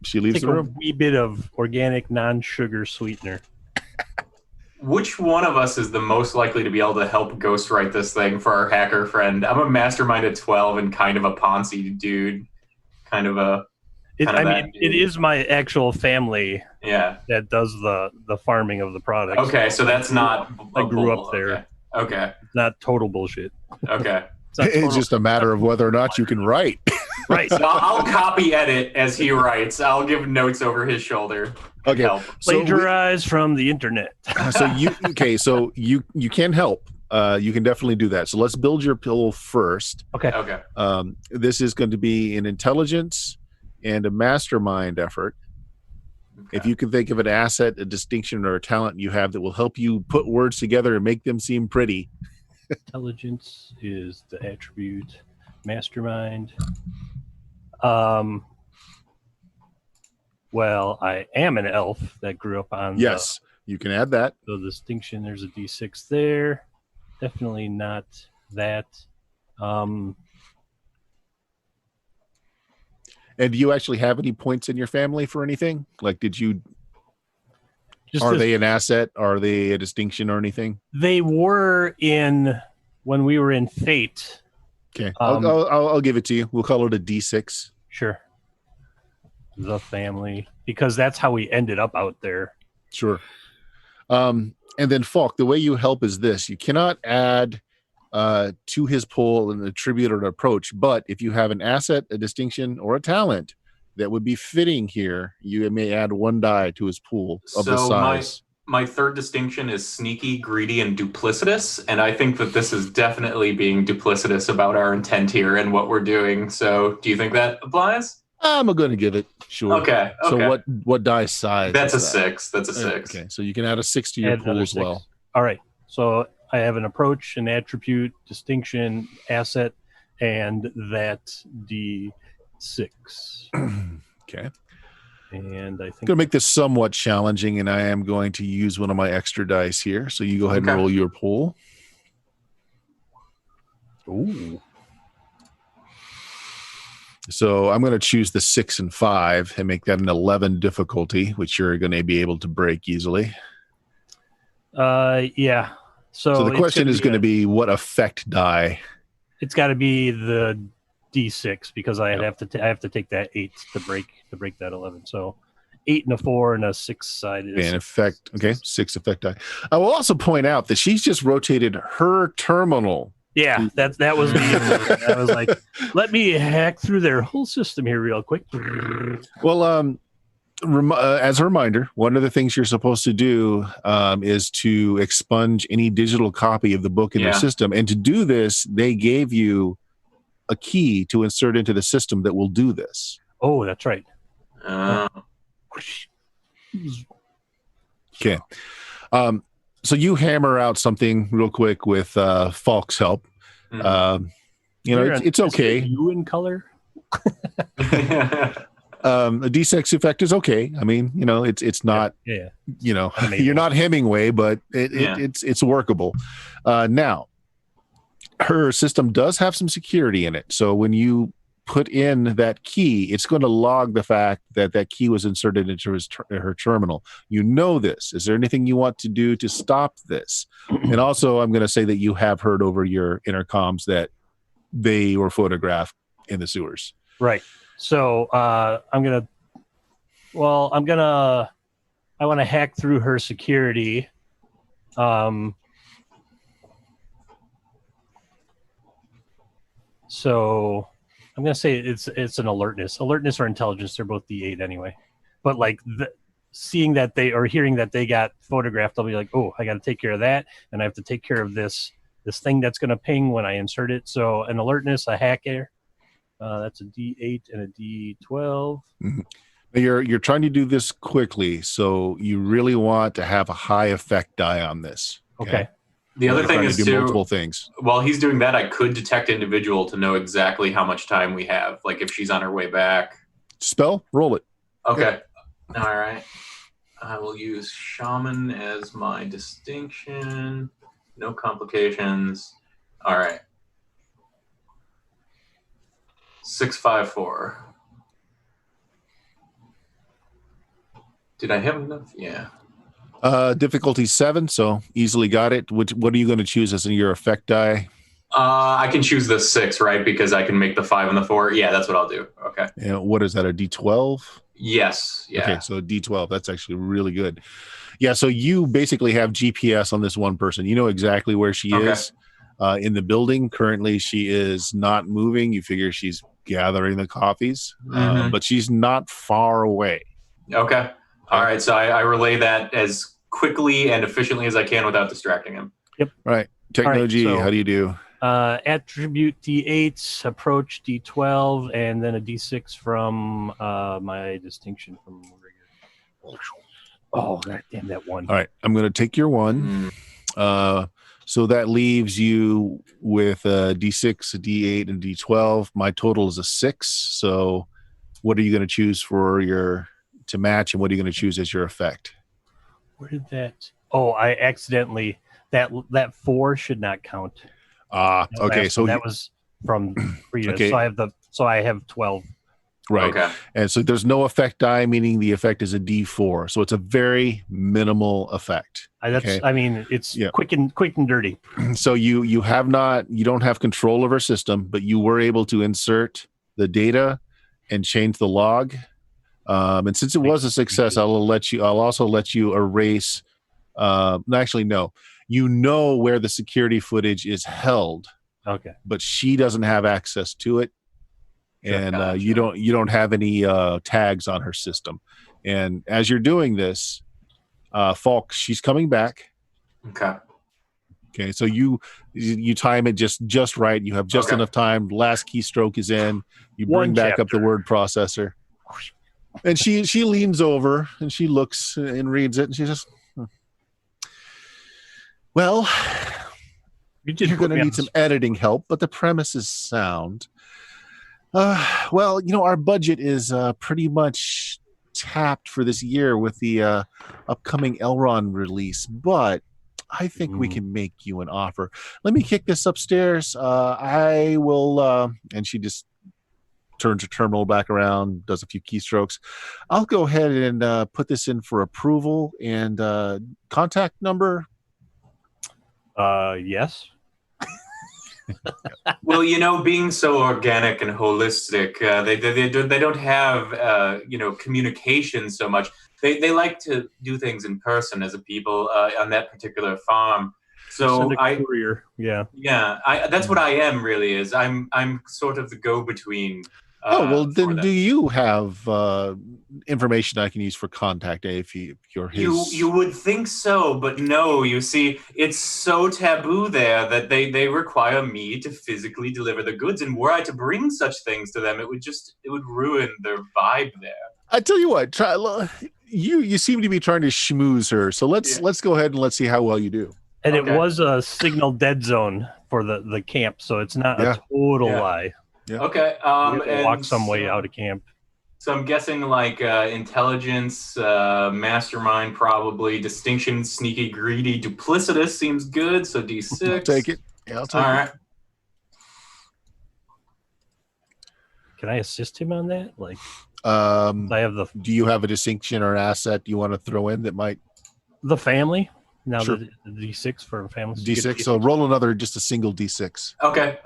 She leaves Take the a room. wee bit of organic non-sugar sweetener. Which one of us is the most likely to be able to help ghostwrite this thing for our hacker friend? I'm a mastermind at 12 and kind of a Ponzi dude. It is my actual family that does the farming of the product. Okay, so that's not... I grew up there. Okay. It's not total bullshit. Okay. It's just a matter of whether or not you can write. Right. So I'll copy edit as he writes. I'll give notes over his shoulder. Okay. Help. Plagiarize from the internet. So you can help. You can definitely do that. So let's build your pill first. Okay. This is going to be an intelligence and a mastermind effort. Okay. If you can think of an asset, a distinction, or a talent you have that will help you put words together and make them seem pretty. Intelligence is the attribute. Mastermind. Well, I am an elf that grew up on. Yes, you can add that. The distinction. There's a D6 there. Definitely not that. And do you actually have any points in your family for anything? Like, are they an asset? Are they a distinction or anything? They were when we were in Fate. Okay, I'll give it to you. We'll call it a D6. Sure. The family, because that's how we ended up out there. Sure. And then Falk, the way you help is this: you cannot add to his pool an attribute or an approach, but if you have an asset, a distinction, or a talent that would be fitting here, you may add one die to his pool of the size. My third distinction is sneaky, greedy, and duplicitous, and I think that this is definitely being duplicitous about our intent here and what we're doing. So do you think that applies? I'm going to give it. Sure. Okay. So what die size? That's a 6. That's a 6. Okay, so you can add a 6 to your pool as well. All right. So I have an approach, an attribute, distinction, asset, and that D6. Okay. And I think I'm going to make this somewhat challenging, and I am going to use one of my extra dice here. So you go ahead and roll your pool. Ooh. So I'm going to choose the 6 and 5 and make that an 11 difficulty, which you're going to be able to break easily. Yeah. So the it's question gonna is going to be what effect die? It's got to be the D6 because I have to I have to take that 8 to break that 11. So 8 and a 4 and a 6 side is And effect. Okay, 6 effect die. I will also point out that she's just rotated her terminal. Yeah, that was me. I was like, let me hack through their whole system here real quick. Well, as a reminder, one of the things you're supposed to do is to expunge any digital copy of the book in their system. And to do this, they gave you a key to insert into the system that will do this. Oh, that's right. Okay. So you hammer out something real quick with Falk's help. It's okay. You in color? A D6 effect is okay. I mean, it's not, you're not Hemingway, but it's workable. Now, her system does have some security in it. So when you put in that key, it's going to log the fact that that key was inserted into her terminal. You know this. Is there anything you want to do to stop this? And also, I'm going to say that you have heard over your intercoms that they were photographed in the sewers. Right. So I want to hack through her security. So I'm going to say it's an alertness or intelligence. They're both D8 anyway. But like seeing that hearing that they got photographed, I'll be like, oh, I got to take care of that. And I have to take care of this thing that's going to ping when I insert it. So an alertness, a hacker. That's a D8 and a D12. Mm-hmm. You're trying to do this quickly, so you really want to have a high effect die on this. Okay. The other thing is to do multiple things. While he's doing that, I could detect individual to know exactly how much time we have, like if she's on her way back. Spell, roll it. Okay. All right. I will use shaman as my distinction. No complications. All right. 654. Did I have enough? Yeah. Difficulty 7, so easily got it. What are you going to choose as your effect die? I can choose the 6, right? Because I can make the 5 and the 4. Yeah, that's what I'll do. Okay. And what is that? A D12? Yes. Yeah. Okay, so D12. That's actually really good. Yeah. So you basically have GPS on this one person. You know exactly where she is in the building. Currently, she is not moving. You figure she's gathering the coffees, but she's not far away. Okay. All right. So I relay that as quickly and efficiently as I can without distracting him. Yep. Right. Technology. All right, so, how do you do? Attribute D8, approach D12, and then a D6 from my distinction from rigor. Oh, God damn that one. All right. I'm going to take your one. So that leaves you with a D6, a D8, and a D12. My total is a 6. So what are you going to choose for to match, and what are you going to choose as your effect? Where did that? Oh, I accidentally that 4 should not count. Okay. So that was from previous. Okay. So I have 12. Right. Okay. And so there's no effect die, meaning the effect is a D4. So it's a very minimal effect. It's quick and dirty. So you don't have control of our system, but you were able to insert the data and change the log. And since it was a success, I'll also let you erase. Actually, no. You know where the security footage is held. Okay. But she doesn't have access to it. And Gotcha. you don't have any tags on her system. And as you're doing this, Falk, she's coming back. Okay, so you time it just right. You have just enough time. Last keystroke is in. You bring back up the word processor, and she leans over and she looks and reads it, and she says, "Well, you're going to need some editing help, but the premise is sound." Well, our budget is pretty much tapped for this year with the upcoming Elrond release, but I think we can make you an offer. Let me kick this upstairs. I will, and she just turns her terminal back around, does a few keystrokes. I'll go ahead and put this in for approval, and contact number, Yes. Well, being so organic and holistic, they don't have communication so much. They like to do things in person as a people on that particular farm. So Send a courier. Yeah. that's what I am really is. I'm sort of the go-between. Oh, well, for then them. do you have information I can use for contact if you're his? You would think so, but no. You see, it's so taboo there that they require me to physically deliver the goods, and were I to bring such things to them, it would ruin their vibe there. I tell you what, you seem to be trying to schmooze her, so let's go ahead and let's see how well you do. And Okay. it was a signal dead zone for the camp, so it's not a total lie. Yeah. Okay. We have to walk some way out of camp. So I'm guessing like intelligence, mastermind, probably distinction, sneaky, greedy, duplicitous seems good. So D6. I'll take it. Yeah, I'll take All it. right. Can I assist him on that? Like, I have do you have a distinction or an asset you want to throw in that might the family? Now Sure. the D6 for families. D6? So roll another, just a single D6. Okay.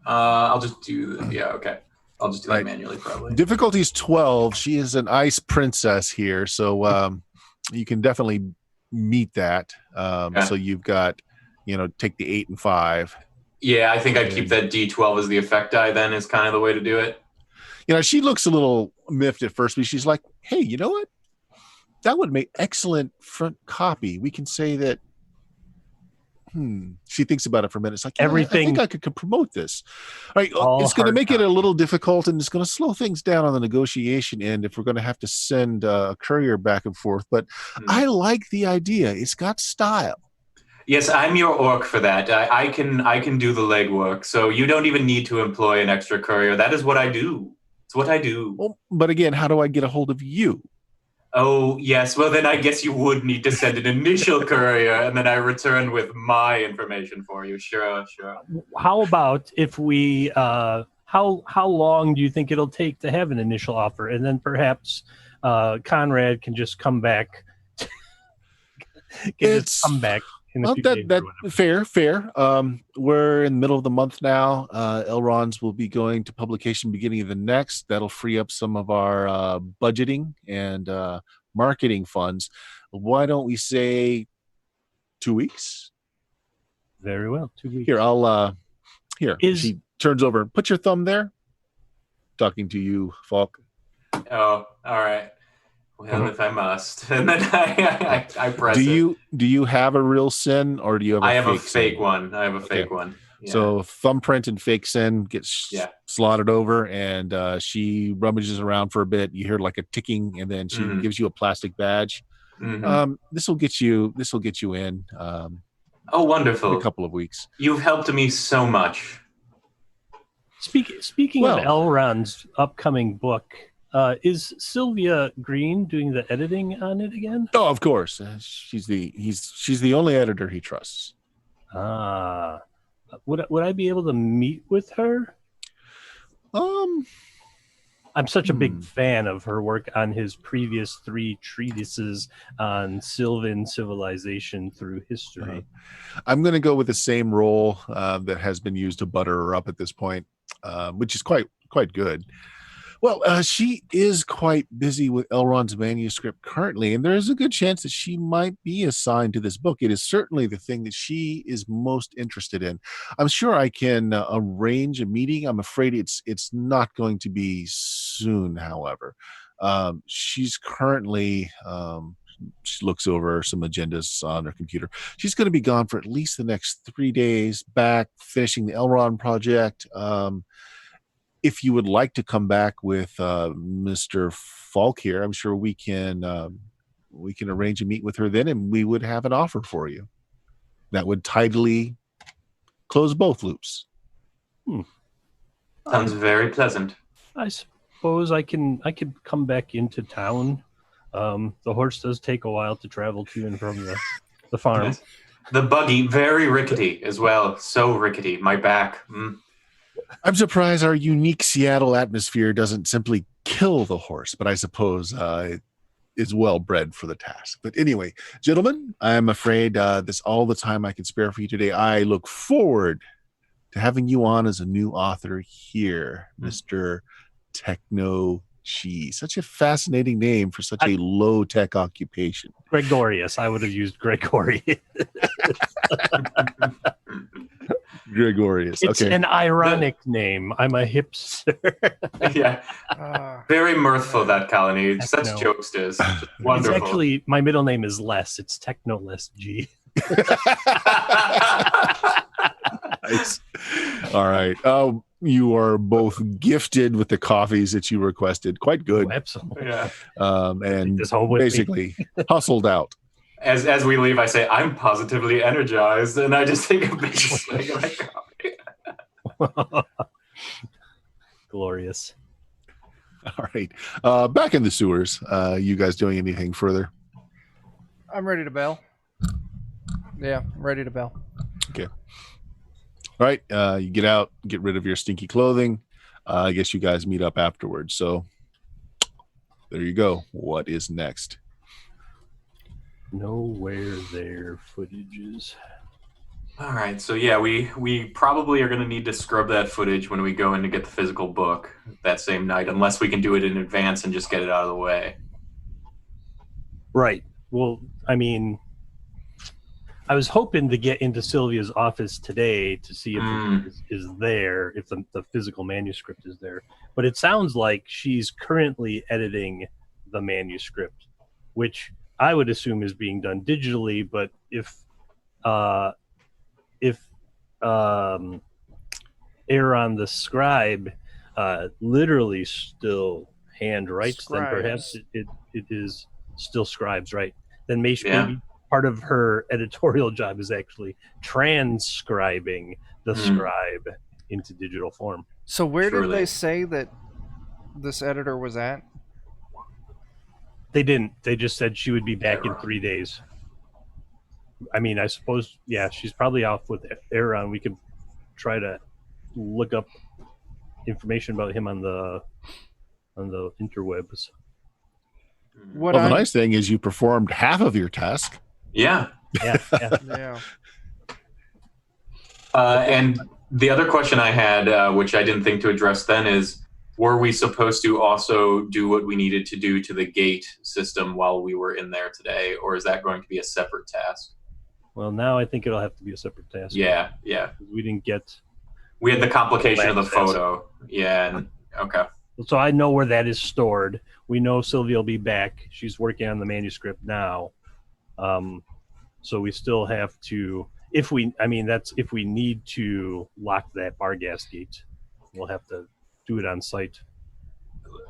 I'll just do. Yeah. Okay. I'll just do that manually, probably. Difficulty's 12. She is an ice princess here, so you can definitely meet that. So you've got, take the 8 and 5. Yeah, I think I'd keep that D12 as the effect die. Then is kind of the way to do it. She looks a little miffed at first, but she's like, "Hey, you know what? That would make excellent front copy. We can say that." She thinks about it for a minute. It's like, everything. I think I could promote this. All right, All it's going to hard make it a copy. little difficult, and it's going to slow things down on the negotiation end if we're going to have to send a courier back and forth. But I like the idea. It's got style. Yes, I'm your orc for that. I can do the legwork, so you don't even need to employ an extra courier. That is what I do. It's what I do. Well, but again, how do I get a hold of you? Oh, yes. Well, then I guess you would need to send an initial courier, and then I return with my information for you. Sure. How about if we? How long do you think it'll take to have an initial offer, and then perhaps Conrad can just come back. Come back. In a few days or whatever. Fair. We're in the middle of the month now. Elrond's will be going to publication beginning of the next. That'll free up some of our budgeting and marketing funds. Why don't we say 2 weeks? Very well, 2 weeks. Here, she turns over. Put your thumb there. Talking to you, Falk. Oh, all right. Well, if I must, and then I press it. Do you have a real sin, or do you have? I have a fake one. I have a fake one. Yeah. So thumbprint and fake sin gets slotted over, and she rummages around for a bit. You hear like a ticking, and then she gives you a plastic badge. This will get you in. Oh, wonderful! In a couple of weeks. You've helped me so much. Speaking of Elrond's upcoming book. Is Sylvia Green doing the editing on it again? Oh, of course. She's the only editor he trusts. Would I be able to meet with her? I'm such a big fan of her work on his previous 3 treatises on Sylvan civilization through history. I'm going to go with the same role that has been used to butter her up at this point, which is quite good. Well, she is quite busy with Elrond's manuscript currently, and there is a good chance that she might be assigned to this book. It is certainly the thing that she is most interested in. I'm sure I can arrange a meeting. I'm afraid it's not going to be soon, however. She's currently... she looks over some agendas on her computer. She's going to be gone for at least the next 3 days, back finishing the Elrond project. If you would like to come back with Mr. Falk here, I'm sure we can arrange a meet with her then, and we would have an offer for you that would tidily close both loops. Sounds very pleasant. I suppose I could come back into town. The horse does take a while to travel to and from the farm. Yes. The buggy, very rickety as well. So rickety. My back. I'm surprised our unique Seattle atmosphere doesn't simply kill the horse, but I suppose is well bred for the task. But anyway, gentlemen, I'm afraid that's all the time I can spare for you today. I look forward to having you on as a new author here, Mr. Techno G. Such a fascinating name for such a low-tech occupation. Gregorius. I would have used Gregorius. Gregorius. It's Okay. an ironic name. I'm a hipster. Yeah. Very mirthful, that colony. Such Techno. jokesters. It's Wonderful. actually, my middle name is Les. It's Techno Les G. Nice. All right. You are both gifted with the coffees that you requested. Quite good. Oh, absolutely. Yeah. And this home with me. basically hustled out. As we leave, I say, I'm positively energized, and I just take a big swig of my coffee. Glorious. All right. Back in the sewers. You guys doing anything further? I'm ready to bail. Yeah, I'm ready to bail. Okay. All right. You get out, get rid of your stinky clothing. I guess you guys meet up afterwards. So there you go. What is next? Nowhere there footages. All right, so yeah, we probably are going to need to scrub that footage when we go in to get the physical book that same night, unless we can do it in advance and just get it out of the way. Right. Well, I mean, I was hoping to get into Sylvia's office today to see if it is there, if the physical manuscript is there. But it sounds like she's currently editing the manuscript, which I would assume is being done digitally. But if Aaron the scribe literally still hand writes, then perhaps it is still scribes, right? Then maybe part of her editorial job is actually transcribing the scribe into digital form. So where did they say that this editor was at? They didn't. They just said she would be back in 3 days. I mean, I suppose, yeah, she's probably off with Aaron. We could try to look up information about him on the interwebs. Well, the nice thing is you performed half of your task. Yeah. Yeah. And the other question I had, which I didn't think to address then, is were we supposed to also do what we needed to do to the gate system while we were in there today, or is that going to be a separate task? Well, now I think it'll have to be a separate task. Yeah. We didn't get... We had the complication of the photo. Yeah, okay. So I know where that is stored. We know Sylvia will be back. She's working on the manuscript now. So we still have to, if we need to lock that bar gas gate, we'll have to do it on site.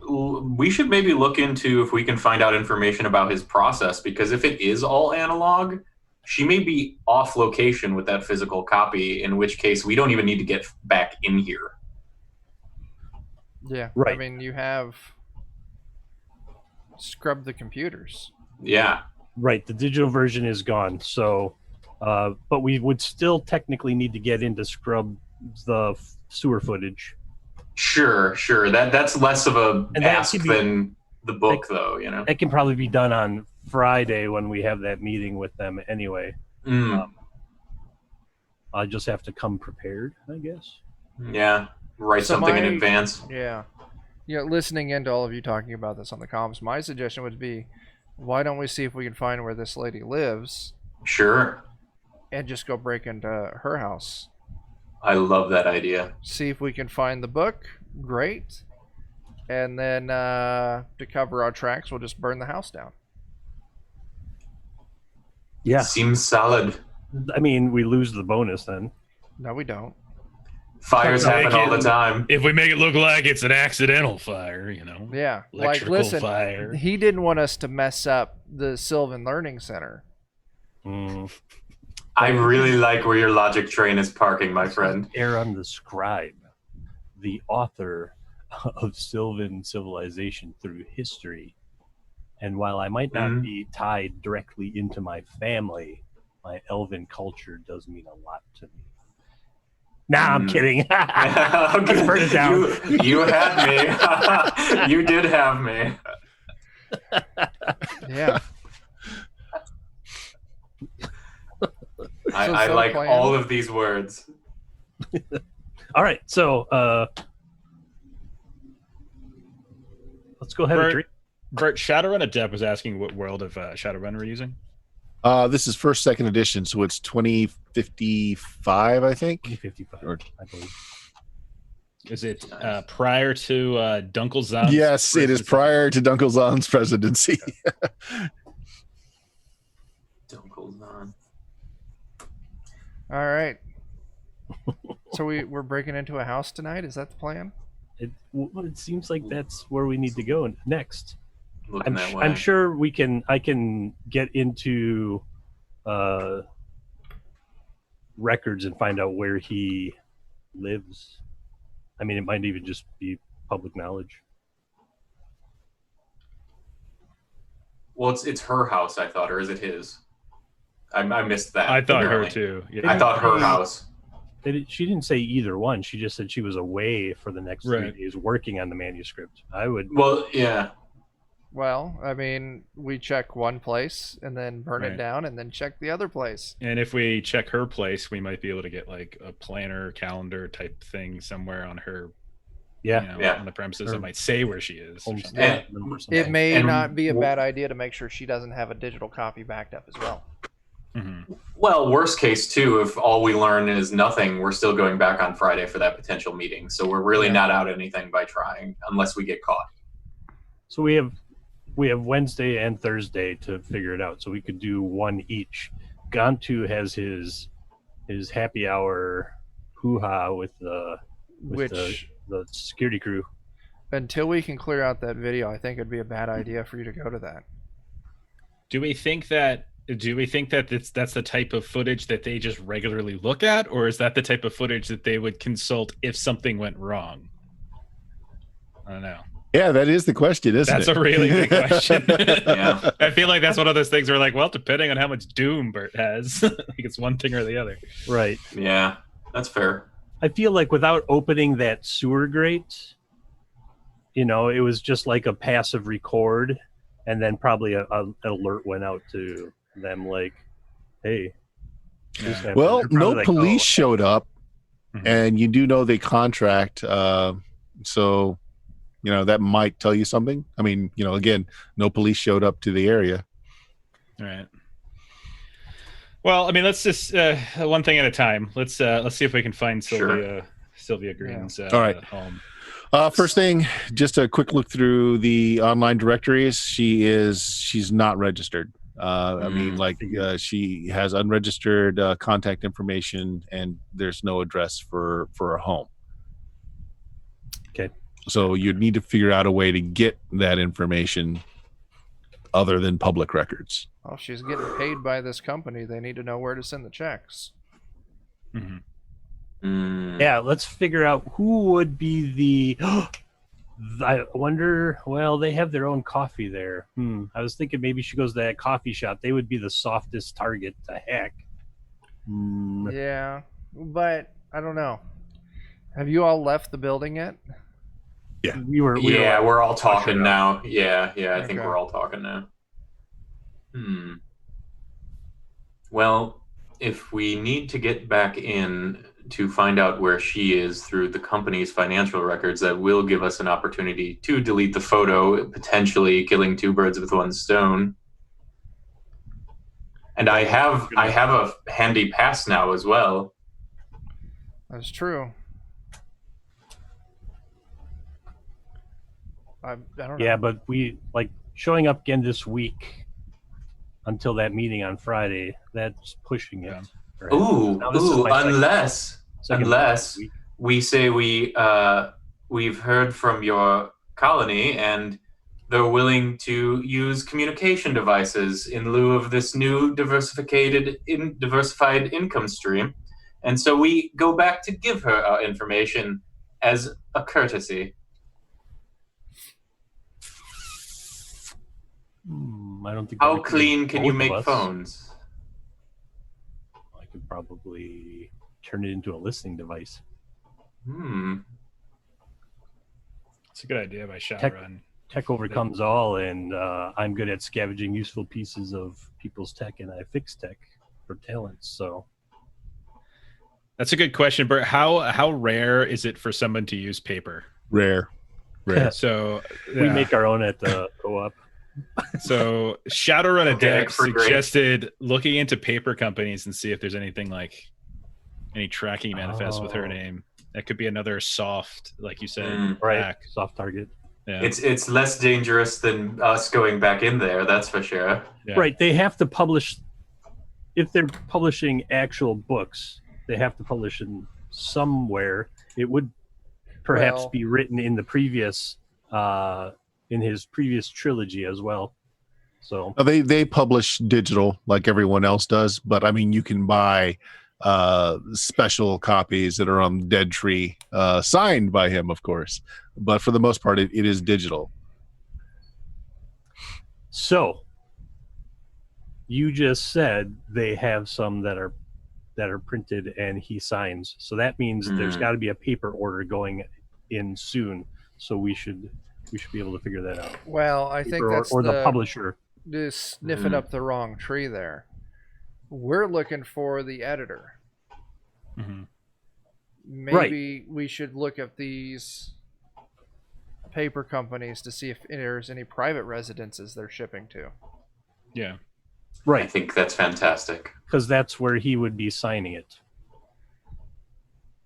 We should maybe look into if we can find out information about his process, because if it is all analog, she may be off location with that physical copy, in which case we don't even need to get back in here. Yeah, right. I mean, you have scrubbed the computers. Yeah. Right, the digital version is gone, so but we would still technically need to get in to scrub the sewer footage. Sure. That's less of a ask than the book, though, you know? That can probably be done on Friday when we have that meeting with them anyway. I'll just have to come prepared, I guess. Yeah, write something in advance. Yeah. Listening into all of you talking about this on the comms, my suggestion would be, why don't we see if we can find where this lady lives? Sure. And just go break into her house. I love that idea. See if we can find the book. Great. And then to cover our tracks, we'll just burn the house down. Yeah. Seems solid. I mean, we lose the bonus then. No, we don't. Fires happen all the time. If we make it look like it's an accidental fire, Yeah. electrical listen, fire. He didn't want us to mess up the Sylvan Learning Center. I really like where your logic train is parking, my friend. Aaron the Scribe, the author of Sylvan civilization through history. And while I might not be tied directly into my family, my elven culture does mean a lot to me. Nah, I'm kidding. Let's burn it down. You had me. You did have me. Yeah. I So like plan. all of these words. All right, so let's go ahead and drink. Bert, Shadowrun Adept was asking what world of Shadowrun we're using. This is first, second edition, so it's 2055, I think. 2055, I believe. Is it prior to Dunkelzahn's? Yes, it is prior to Dunkelzahn's presidency. Dunkelzahn. All right. So we're breaking into a house tonight. Is that the plan? It seems like that's where we need to go next. Looking that way. I'm sure I can get into records and find out where he lives. I mean, it might even just be public knowledge. Well, it's her house, I thought, or is it his? I missed that. I thought her apparently. too. Yeah. I thought her house. She didn't say either one. She just said she was away for the next 3 days working on the manuscript. Well, yeah. Well, I mean, we check one place and then burn it down and then check the other place. And if we check her place, we might be able to get like a planner, calendar type thing somewhere on her. On the premises that might say where she is. Or something. And it may not be a bad idea to make sure she doesn't have a digital copy backed up as well. Mm-hmm. Well, worst case too, if all we learn is nothing, we're still going back on Friday for that potential meeting. So we're really not out anything by trying, unless we get caught. So we have Wednesday and Thursday to figure it out. So we could do one each. Gantu has his happy hour hoo-ha with the security crew. Until we can clear out that video, I think it'd be a bad idea for you to go to that. Do we think that that's the type of footage that they just regularly look at, or is that the type of footage that they would consult if something went wrong? I don't know. Yeah, that is the question, isn't it? That's a really good question. Yeah. I feel like that's one of those things where like, well, depending on how much Doom Bert has, like it's one thing or the other. Right. Yeah, that's fair. I feel like without opening that sewer grate, it was just like a passive record, and then probably an alert went out to them like, hey. Well, no police showed up, and you do know they contract, so that might tell you something. I mean, again, no police showed up to the area. All right. Well, I mean, let's just one thing at a time. Let's see if we can find Sylvia Green's all right. home. First thing, just a quick look through the online directories. She's not registered. I mean, she has unregistered contact information, and there's no address for a home. Okay. So you'd need to figure out a way to get that information other than public records. Well, she's getting paid by this company. They need to know where to send the checks. Mm-hmm. Yeah, let's figure out who would be the... I wonder, well, they have their own coffee there. I was thinking maybe she goes to that coffee shop. They would be the softest target to hack. Yeah, but I don't know. Have you all left the building yet? Yeah. We're all talking now. Yeah, I think we're all talking now. Well, if we need to get back in to find out where she is through the company's financial records, that will give us an opportunity to delete the photo, potentially killing two birds with one stone. And I have a handy pass now as well. That's true. I don't know. Yeah, but we showing up again this week until that meeting on Friday. That's pushing it. Right? Unless we say we've heard from your colony and they're willing to use communication devices in lieu of this new diversified income stream, and so we go back to give her our information as a courtesy. I don't think. How clean can you make phones? I could probably turn it into a listening device. It's a good idea by Shadowrun. tech overcomes all, and I'm good at scavenging useful pieces of people's tech, and I fix tech for talents. So That's a good question, Bert. How rare is it for someone to use paper? Rare. So we make our own at the co-op. So Shadowrun Organic Adept fruit grade. suggested looking into paper companies and see if there's anything like any tracking manifest with her name. That could be another soft, like you said, Right, hack. soft target. Yeah. It's less dangerous than us going back in there, that's for sure. Yeah. Right, they have to publish. If they're publishing actual books, they have to publish in somewhere. It would perhaps be written in the previous, in his previous trilogy as well. So They publish digital like everyone else does, but I mean, you can buy special copies that are on Dead Tree, signed by him, of course. But for the most part, it is digital. So you just said they have some that are printed and he signs. So that means there's got to be a paper order going in soon. So we should be able to figure that out. Well, I think that's or the publisher. Just sniffing up the wrong tree there. We're looking for the editor. Mhm. Maybe we should look at these paper companies to see if there's any private residences they're shipping to. Yeah. I Right, think that's fantastic. because that's where he would be signing it.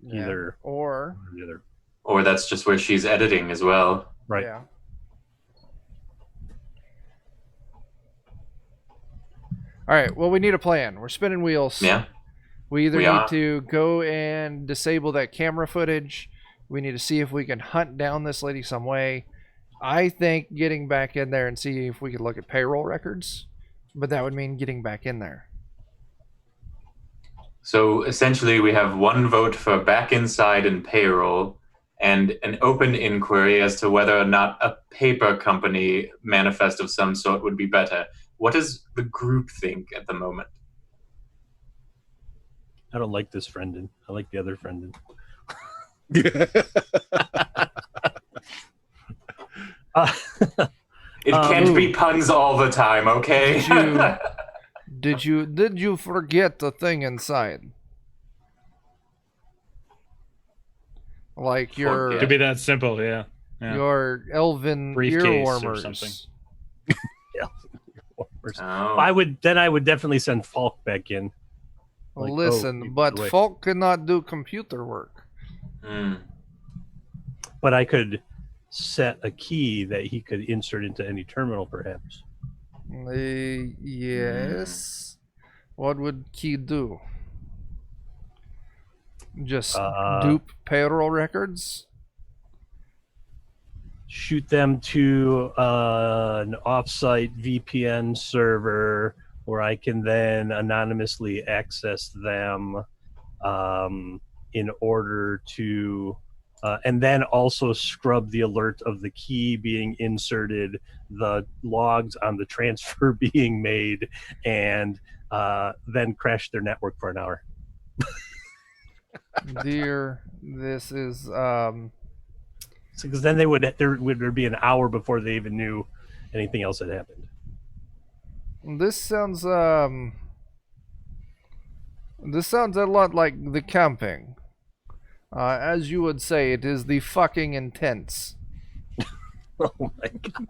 Yeah. Either Or the other. Or that's just where she's editing as well. Right. yeah. All right. Well, we need a plan. We're spinning wheels. Yeah. We either We need are. to go and disable that camera footage. We need to see if we can hunt down this lady some way. I think getting back in there and see if we could look at payroll records, but that would mean getting back in there. So essentially, we have one vote for back inside and payroll, and an open inquiry as to whether or not a paper company manifest of some sort would be better. What does the group think at the moment? I don't like this Friendin. I like the other Friendin. It can't be puns all the time, okay? Did you forget the thing inside? Like your Forget. Could be that simple, yeah. your elven Briefcase or earwormers. something. Oh. I would definitely send Falk back in. Like, Listen, oh, but wait. folk cannot do computer work. Mm. But I could set a key that he could insert into any terminal, perhaps. Yes. What would key do? Just dupe payroll records? Shoot them to an offsite VPN server where I can then anonymously access them in order to and then also scrub the alert of the key being inserted, the logs on the transfer being made, and then crash their network for an hour. Dear, this is Because then there would be an hour before they even knew anything else had happened. this sounds a lot like the camping. As you would say, it is the fucking intense. Oh my god!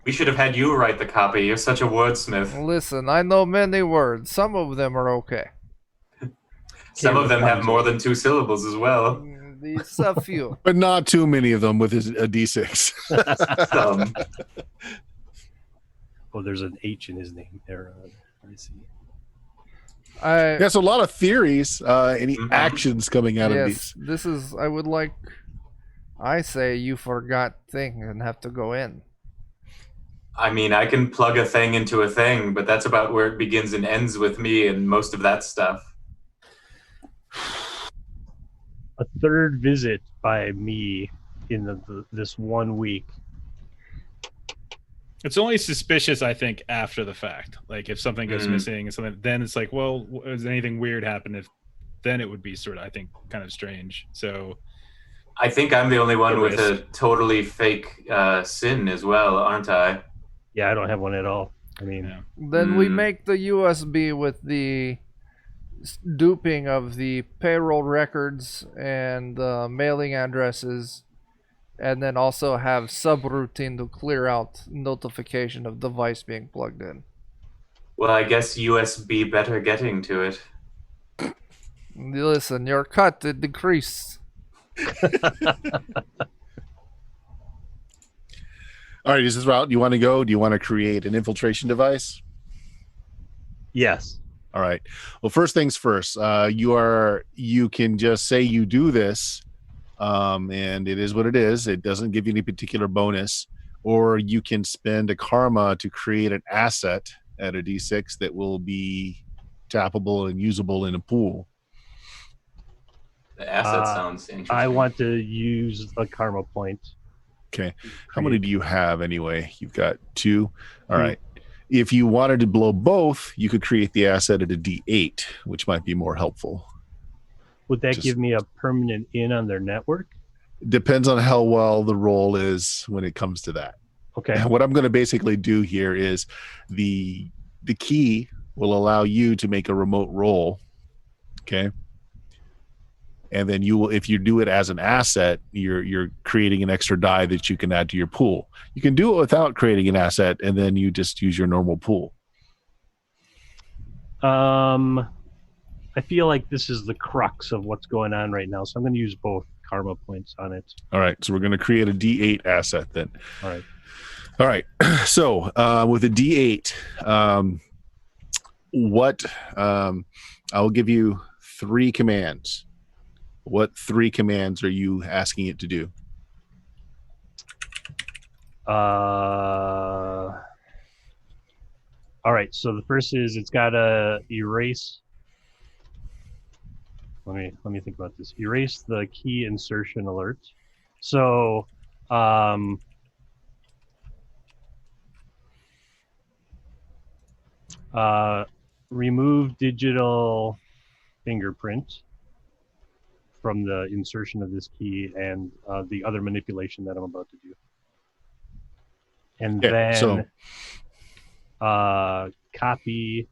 We should have had you write the copy. You're such a wordsmith. Listen, I know many words. Some of them are okay. Some of them have more than 2 syllables as well. It's a few. But not too many of them with a D6. Oh, there's an H in his name there. I see. Yes, a lot of theories. Any actions coming out of Yes, these? this is. I say you forgot thing and have to go in. I mean, I can plug a thing into a thing, but that's about where it begins and ends with me and most of that stuff. A third visit by me in this 1 week. It's only suspicious, I think, after the fact. Like if something goes missing and something, then it's like, well, does anything weird happen? If then it would be sort of, I think, kind of strange. So I think I'm the only one with risk. a totally fake sin as well, aren't I? Yeah, I don't have one at all. I mean, Yeah. Then we make the USB with the duping of the payroll records and the mailing addresses, and then also have subroutine to clear out notification of device being plugged in. Well, I guess USB better getting to it. Listen, your cut it decreased. All right, is this route you want to go? Do you want to create an infiltration device? yes. All right. Well, first things first. You can just say you do this, and it is what it is. It doesn't give you any particular bonus, or you can spend a karma to create an asset at a D6 that will be tappable and usable in a pool. The asset sounds interesting. I want to use a karma point. Okay. How many do you have anyway? You've got 2. All right. If you wanted to blow both, you could create the asset at a D8, which might be more helpful. Would that give me a permanent in on their network? Depends on how well the roll is when it comes to that. Okay. What I'm going to basically do here is the key will allow you to make a remote roll. Okay. And then you will, if you do it as an asset, you're creating an extra die that you can add to your pool. You can do it without creating an asset, and then you just use your normal pool. I feel like this is the crux of what's going on right now, so I'm going to use both karma points on it. All right, so we're going to create a D8 asset then. All right. So with a D8, I'll give you 3 commands. What 3 commands are you asking it to do? All right. So the first is it's got to erase. Let me think about this. Erase the key insertion alert. So, remove digital fingerprint from the insertion of this key and the other manipulation that I'm about to do. And then copy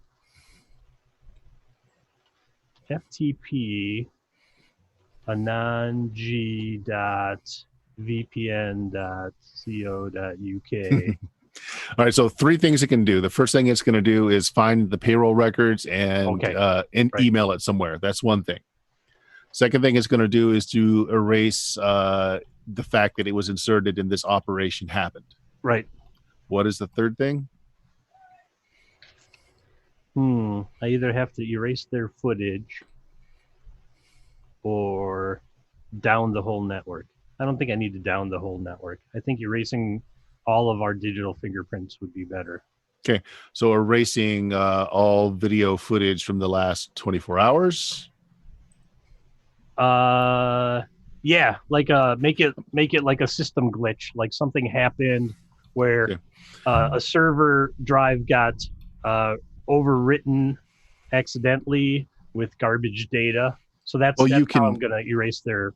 FTP anon.g.vpn.co.uk. All right, so 3 things it can do. The first thing it's going to do is find the payroll records and email it somewhere. That's one thing. Second thing it's going to do is to erase the fact that it was inserted and this operation happened. Right. What is the third thing? I either have to erase their footage or down the whole network. I don't think I need to down the whole network. I think erasing all of our digital fingerprints would be better. Okay, so erasing all video footage from the last 24 hours. Yeah, like make it like a system glitch, like something happened where a server drive got overwritten accidentally with garbage data. So that's how I'm gonna erase their.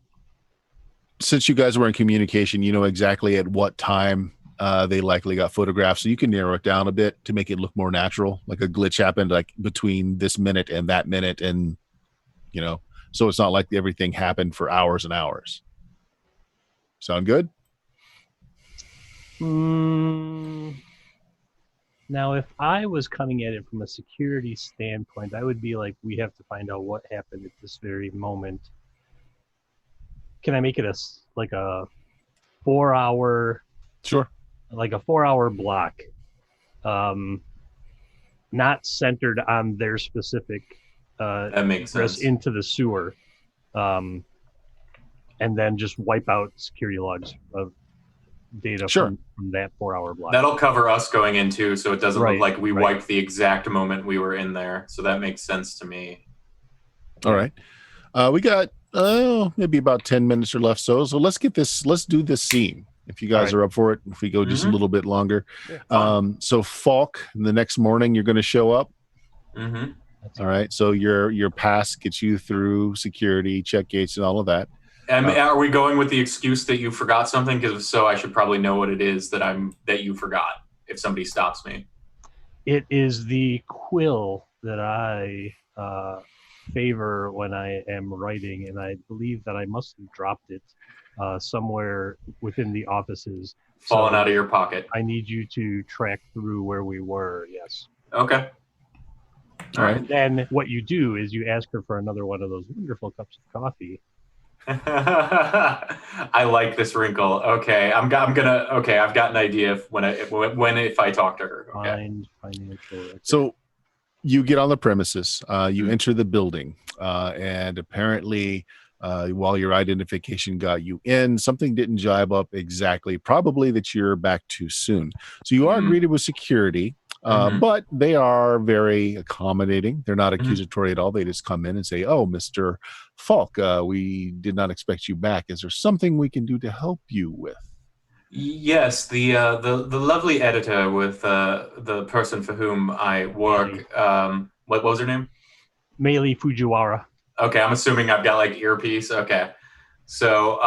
Since you guys were in communication, you know exactly at what time they likely got photographed, so you can narrow it down a bit to make it look more natural. Like a glitch happened like between this minute and that minute, and so it's not like everything happened for hours and hours. Sound good? Now, if I was coming at it from a security standpoint, I would be like, we have to find out what happened at this very moment. Can I make it a 4-hour? Sure. Like a 4-hour block, not centered on their specific that makes sense. Into the sewer, and then just wipe out security logs of data from that 4-hour block. That'll cover us going in too, so it doesn't look like we wiped the exact moment we were in there. So that makes sense to me. All right. We got maybe about 10 minutes or left. So let's do this scene. If you guys are up for it, if we go just a little bit longer. So Falk, the next morning you're going to show up. Mm-hmm. All right. So your pass gets you through security, check gates, and all of that. Are we going with the excuse that you forgot something? Because if so, I should probably know what it is that you forgot if somebody stops me. It is the quill that I favor when I am writing, and I believe that I must have dropped it somewhere within the offices. Falling out of your pocket. I need you to track through where we were, yes. Okay. All right. And then what you do is you ask her for another one of those wonderful cups of coffee. I like this wrinkle. Okay, I've got an idea if I talk to her. Okay. Find financial record. So you get on the premises, you enter the building, and apparently while your identification got you in, something didn't jibe up exactly, probably that you're back too soon. So you are greeted with security, but they are very accommodating. They're not accusatory at all. They just come in and say, "Oh, Mr. Falk, we did not expect you back. Is there something we can do to help you with?" Yes, the lovely editor with the person for whom I work. What was her name? Meili Fujiwara. Okay, I'm assuming I've got like earpiece. Okay, so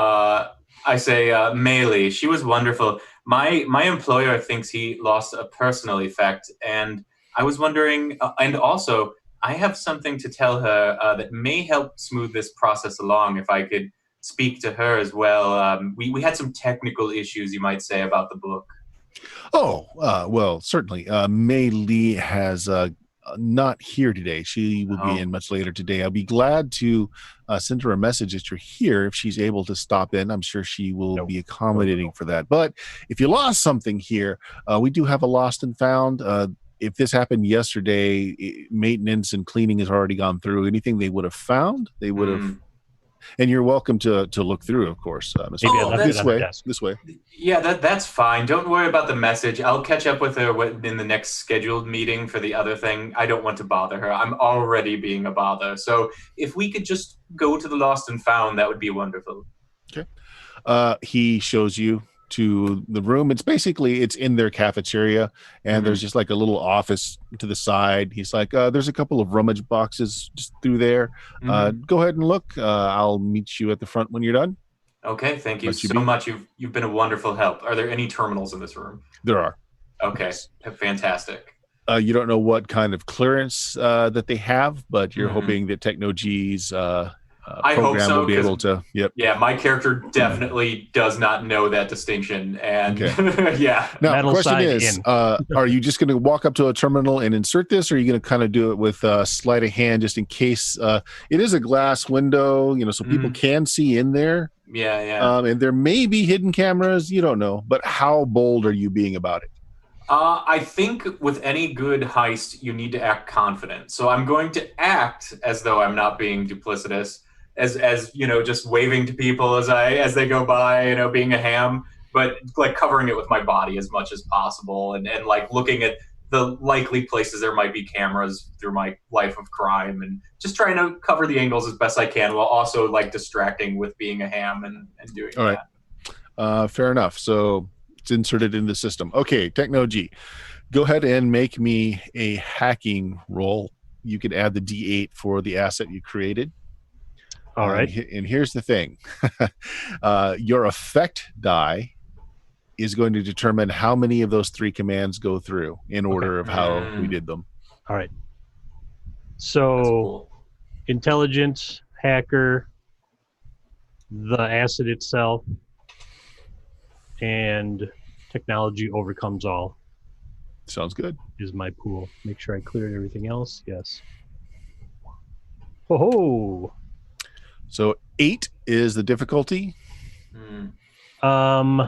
I say Meili. She was wonderful. My employer thinks he lost a personal effect, and I was wondering. And also, I have something to tell her that may help smooth this process along. If I could speak to her as well. We had some technical issues, you might say, about the book. Oh, well, certainly. Mei Lee has not here today. She will be in much later today. I'll be glad to send her a message that you're here if she's able to stop in. I'm sure she will be accommodating for that. But if you lost something here, we do have a lost and found. If this happened yesterday, maintenance and cleaning has already gone through. Anything they would have found, they would have. And you're welcome to look through, of course. This way. Yeah, that's fine. Don't worry about the message. I'll catch up with her in the next scheduled meeting for the other thing. I don't want to bother her. I'm already being a bother. So if we could just go to the lost and found, that would be wonderful. Okay. He shows you to the room. It's in their cafeteria, and there's just like a little office to the side. He's like, there's a couple of rummage boxes just through there. Go ahead and look. I'll meet you at the front when you're done. Okay, thank you so much. You've been a wonderful help. Are there any terminals in this room? There are. Okay, fantastic. You don't know what kind of clearance that they have, but you're hoping that Techno-G's I hope so, will be able to. Yep. Yeah, my character definitely does not know that distinction, and yeah. Now, the question is, are you just going to walk up to a terminal and insert this, or are you going to kind of do it with sleight of hand, just in case? It is a glass window, so people can see in there. Yeah. And there may be hidden cameras. You don't know, but how bold are you being about it? I think with any good heist, you need to act confident. So I'm going to act as though I'm not being duplicitous. As just waving to people as they go by, being a ham, but like covering it with my body as much as possible, and like looking at the likely places there might be cameras through my life of crime, and just trying to cover the angles as best I can while also like distracting with being a ham and doing all right. Fair enough. So it's inserted in the system. Okay, Techno-G, go ahead and make me a hacking roll. You can add the D8 for the asset you created. All right. And here's the thing. Your effect die is going to determine how many of those 3 commands go through in order of how we did them. All right. So intelligence, hacker, the asset itself, and technology overcomes all. Sounds good. Is my pool. Make sure I cleared everything else. Yes. Ho-ho! So 8 is the difficulty. So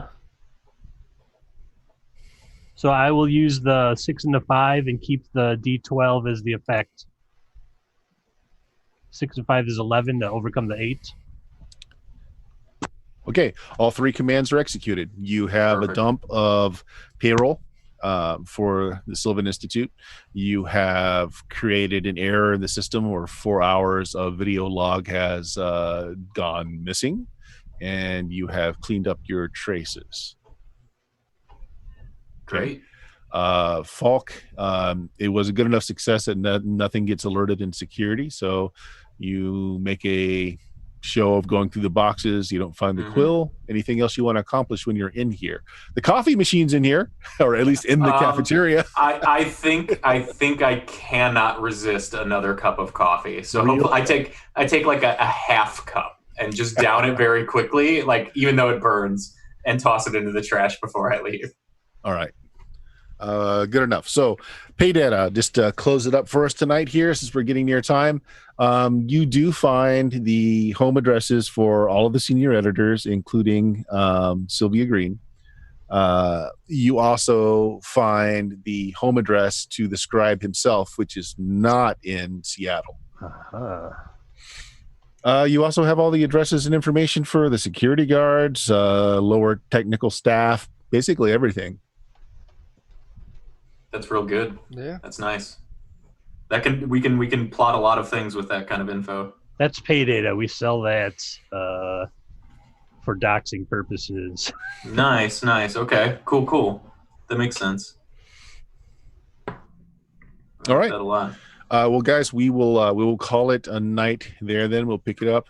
I will use the 6 and the 5 and keep the D12 as the effect. 6 and 5 is 11 to overcome the 8. Okay, all 3 commands are executed. You have a dump of payroll for the Sylvan Institute. You have created an error in the system where 4 hours of video log has gone missing, and you have cleaned up your traces. Great. Falk, it was a good enough success that nothing gets alerted in security, so you make a show of going through the boxes. You don't find the Mhm. quill. Anything else you want to accomplish when you're in here? The coffee machine's in here, or at least in the cafeteria. I think I cannot resist another cup of coffee. So Real? hopefully I take like a half cup and just down it very quickly, like even though it burns, and toss it into the trash before I leave. All right. Good enough. So pay data, just close it up for us tonight here since we're getting near time. You do find the home addresses for all of the senior editors, including Sylvia Green. You also find the home address to the scribe himself, which is not in Seattle. You also have all the addresses and information for the security guards, lower technical staff, basically everything. That's real good. Yeah. That's nice. We can plot a lot of things with that kind of info. That's pay data. We sell that for doxing purposes. Nice. Okay, cool. That makes sense. All right. That a lot. Well, guys, we will call it a night there. Then we'll pick it up.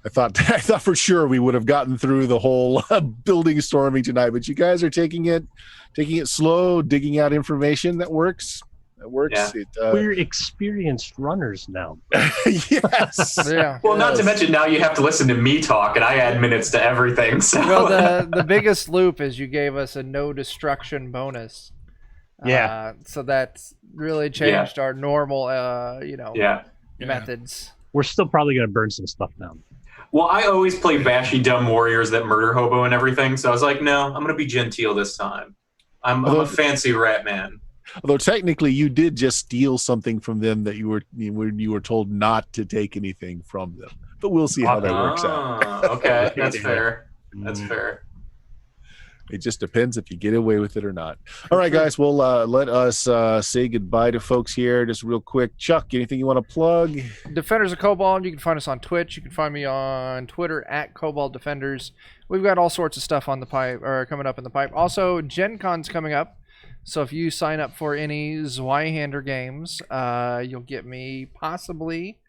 I thought for sure we would have gotten through the whole building storming tonight, but you guys are taking it slow, digging out information that works. Yeah. We're experienced runners now. Yes. Yeah. Well, not to mention now you have to listen to me talk, and I add minutes to everything. So Well, the biggest loop is you gave us a no destruction bonus. Yeah. So that's really changed our normal, yeah. methods. We're still probably going to burn some stuff down. Well, I always play bashy dumb warriors that murder hobo and everything, so I was like, no, I'm gonna be genteel this time. I'm a fancy rat man. Although technically you did just steal something from them that you were told not to take anything from them. But we'll see how that works out. Okay, that's fair. That's fair. It just depends if you get away with it or not. All right, guys. Well, let us say goodbye to folks here. Just real quick. Chuck, anything you want to plug? Defenders of Cobalt. You can find us on Twitch. You can find me on Twitter at Cobalt Defenders. We've got all sorts of stuff on the pipe or coming up in the pipe. Also, Gen Con's coming up. So if you sign up for any Zweihander games, you'll get me possibly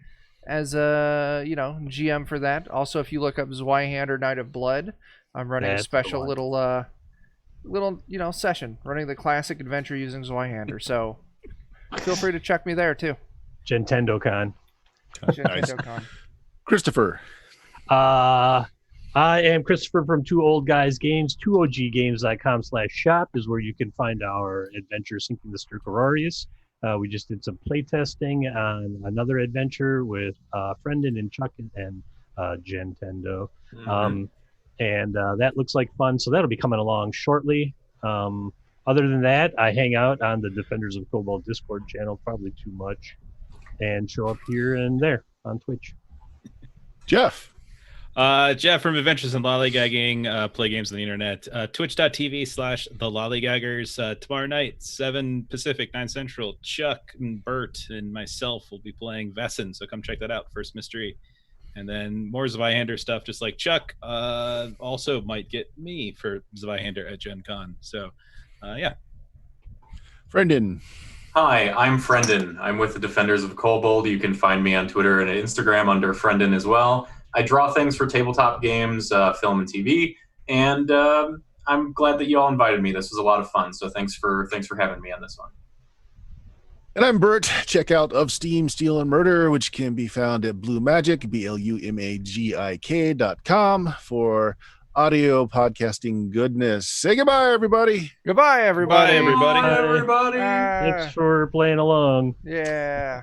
as a GM for that. Also, if you look up Zweihander Night of Blood, I'm running a special little session, running the classic adventure using Zweihander. So feel free to check me there too. Gentendo Con. Nice. Christopher. I am Christopher from Two Old Guys Games. 2oggames.com/shop is where you can find our adventure Sinking the Stercorarius. We just did some playtesting on another adventure with Brendan and Chuck and Gentendo. Mhm. And that looks like fun. So that'll be coming along shortly. Other than that, I hang out on the Defenders of Cobalt Discord channel, probably too much, and show up here and there on Twitch. Jeff. Jeff from Adventures in Lollygagging, play games on the internet. Twitch.tv/the Lollygaggers. Tomorrow night, 7 Pacific, 9 Central. Chuck and Bert and myself will be playing Vesson, so come check that out. First mystery. And then more Zweihander stuff, just like Chuck. Also might get me for Zweihander at Gen Con. So, yeah. Brendan. Hi, I'm Brendan. I'm with the Defenders of Kobold. You can find me on Twitter and Instagram under Brendan as well. I draw things for tabletop games, film, and TV. And I'm glad that you all invited me. This was a lot of fun. So thanks for having me on this one. And I'm Bert. Check out Of Steam, Steel, and Murder, which can be found at Blue Magic, BLUMAGIK.com for audio podcasting goodness. Say goodbye, everybody. Goodbye, everybody. Bye, everybody. Bye, everybody. Thanks for playing along. Yeah.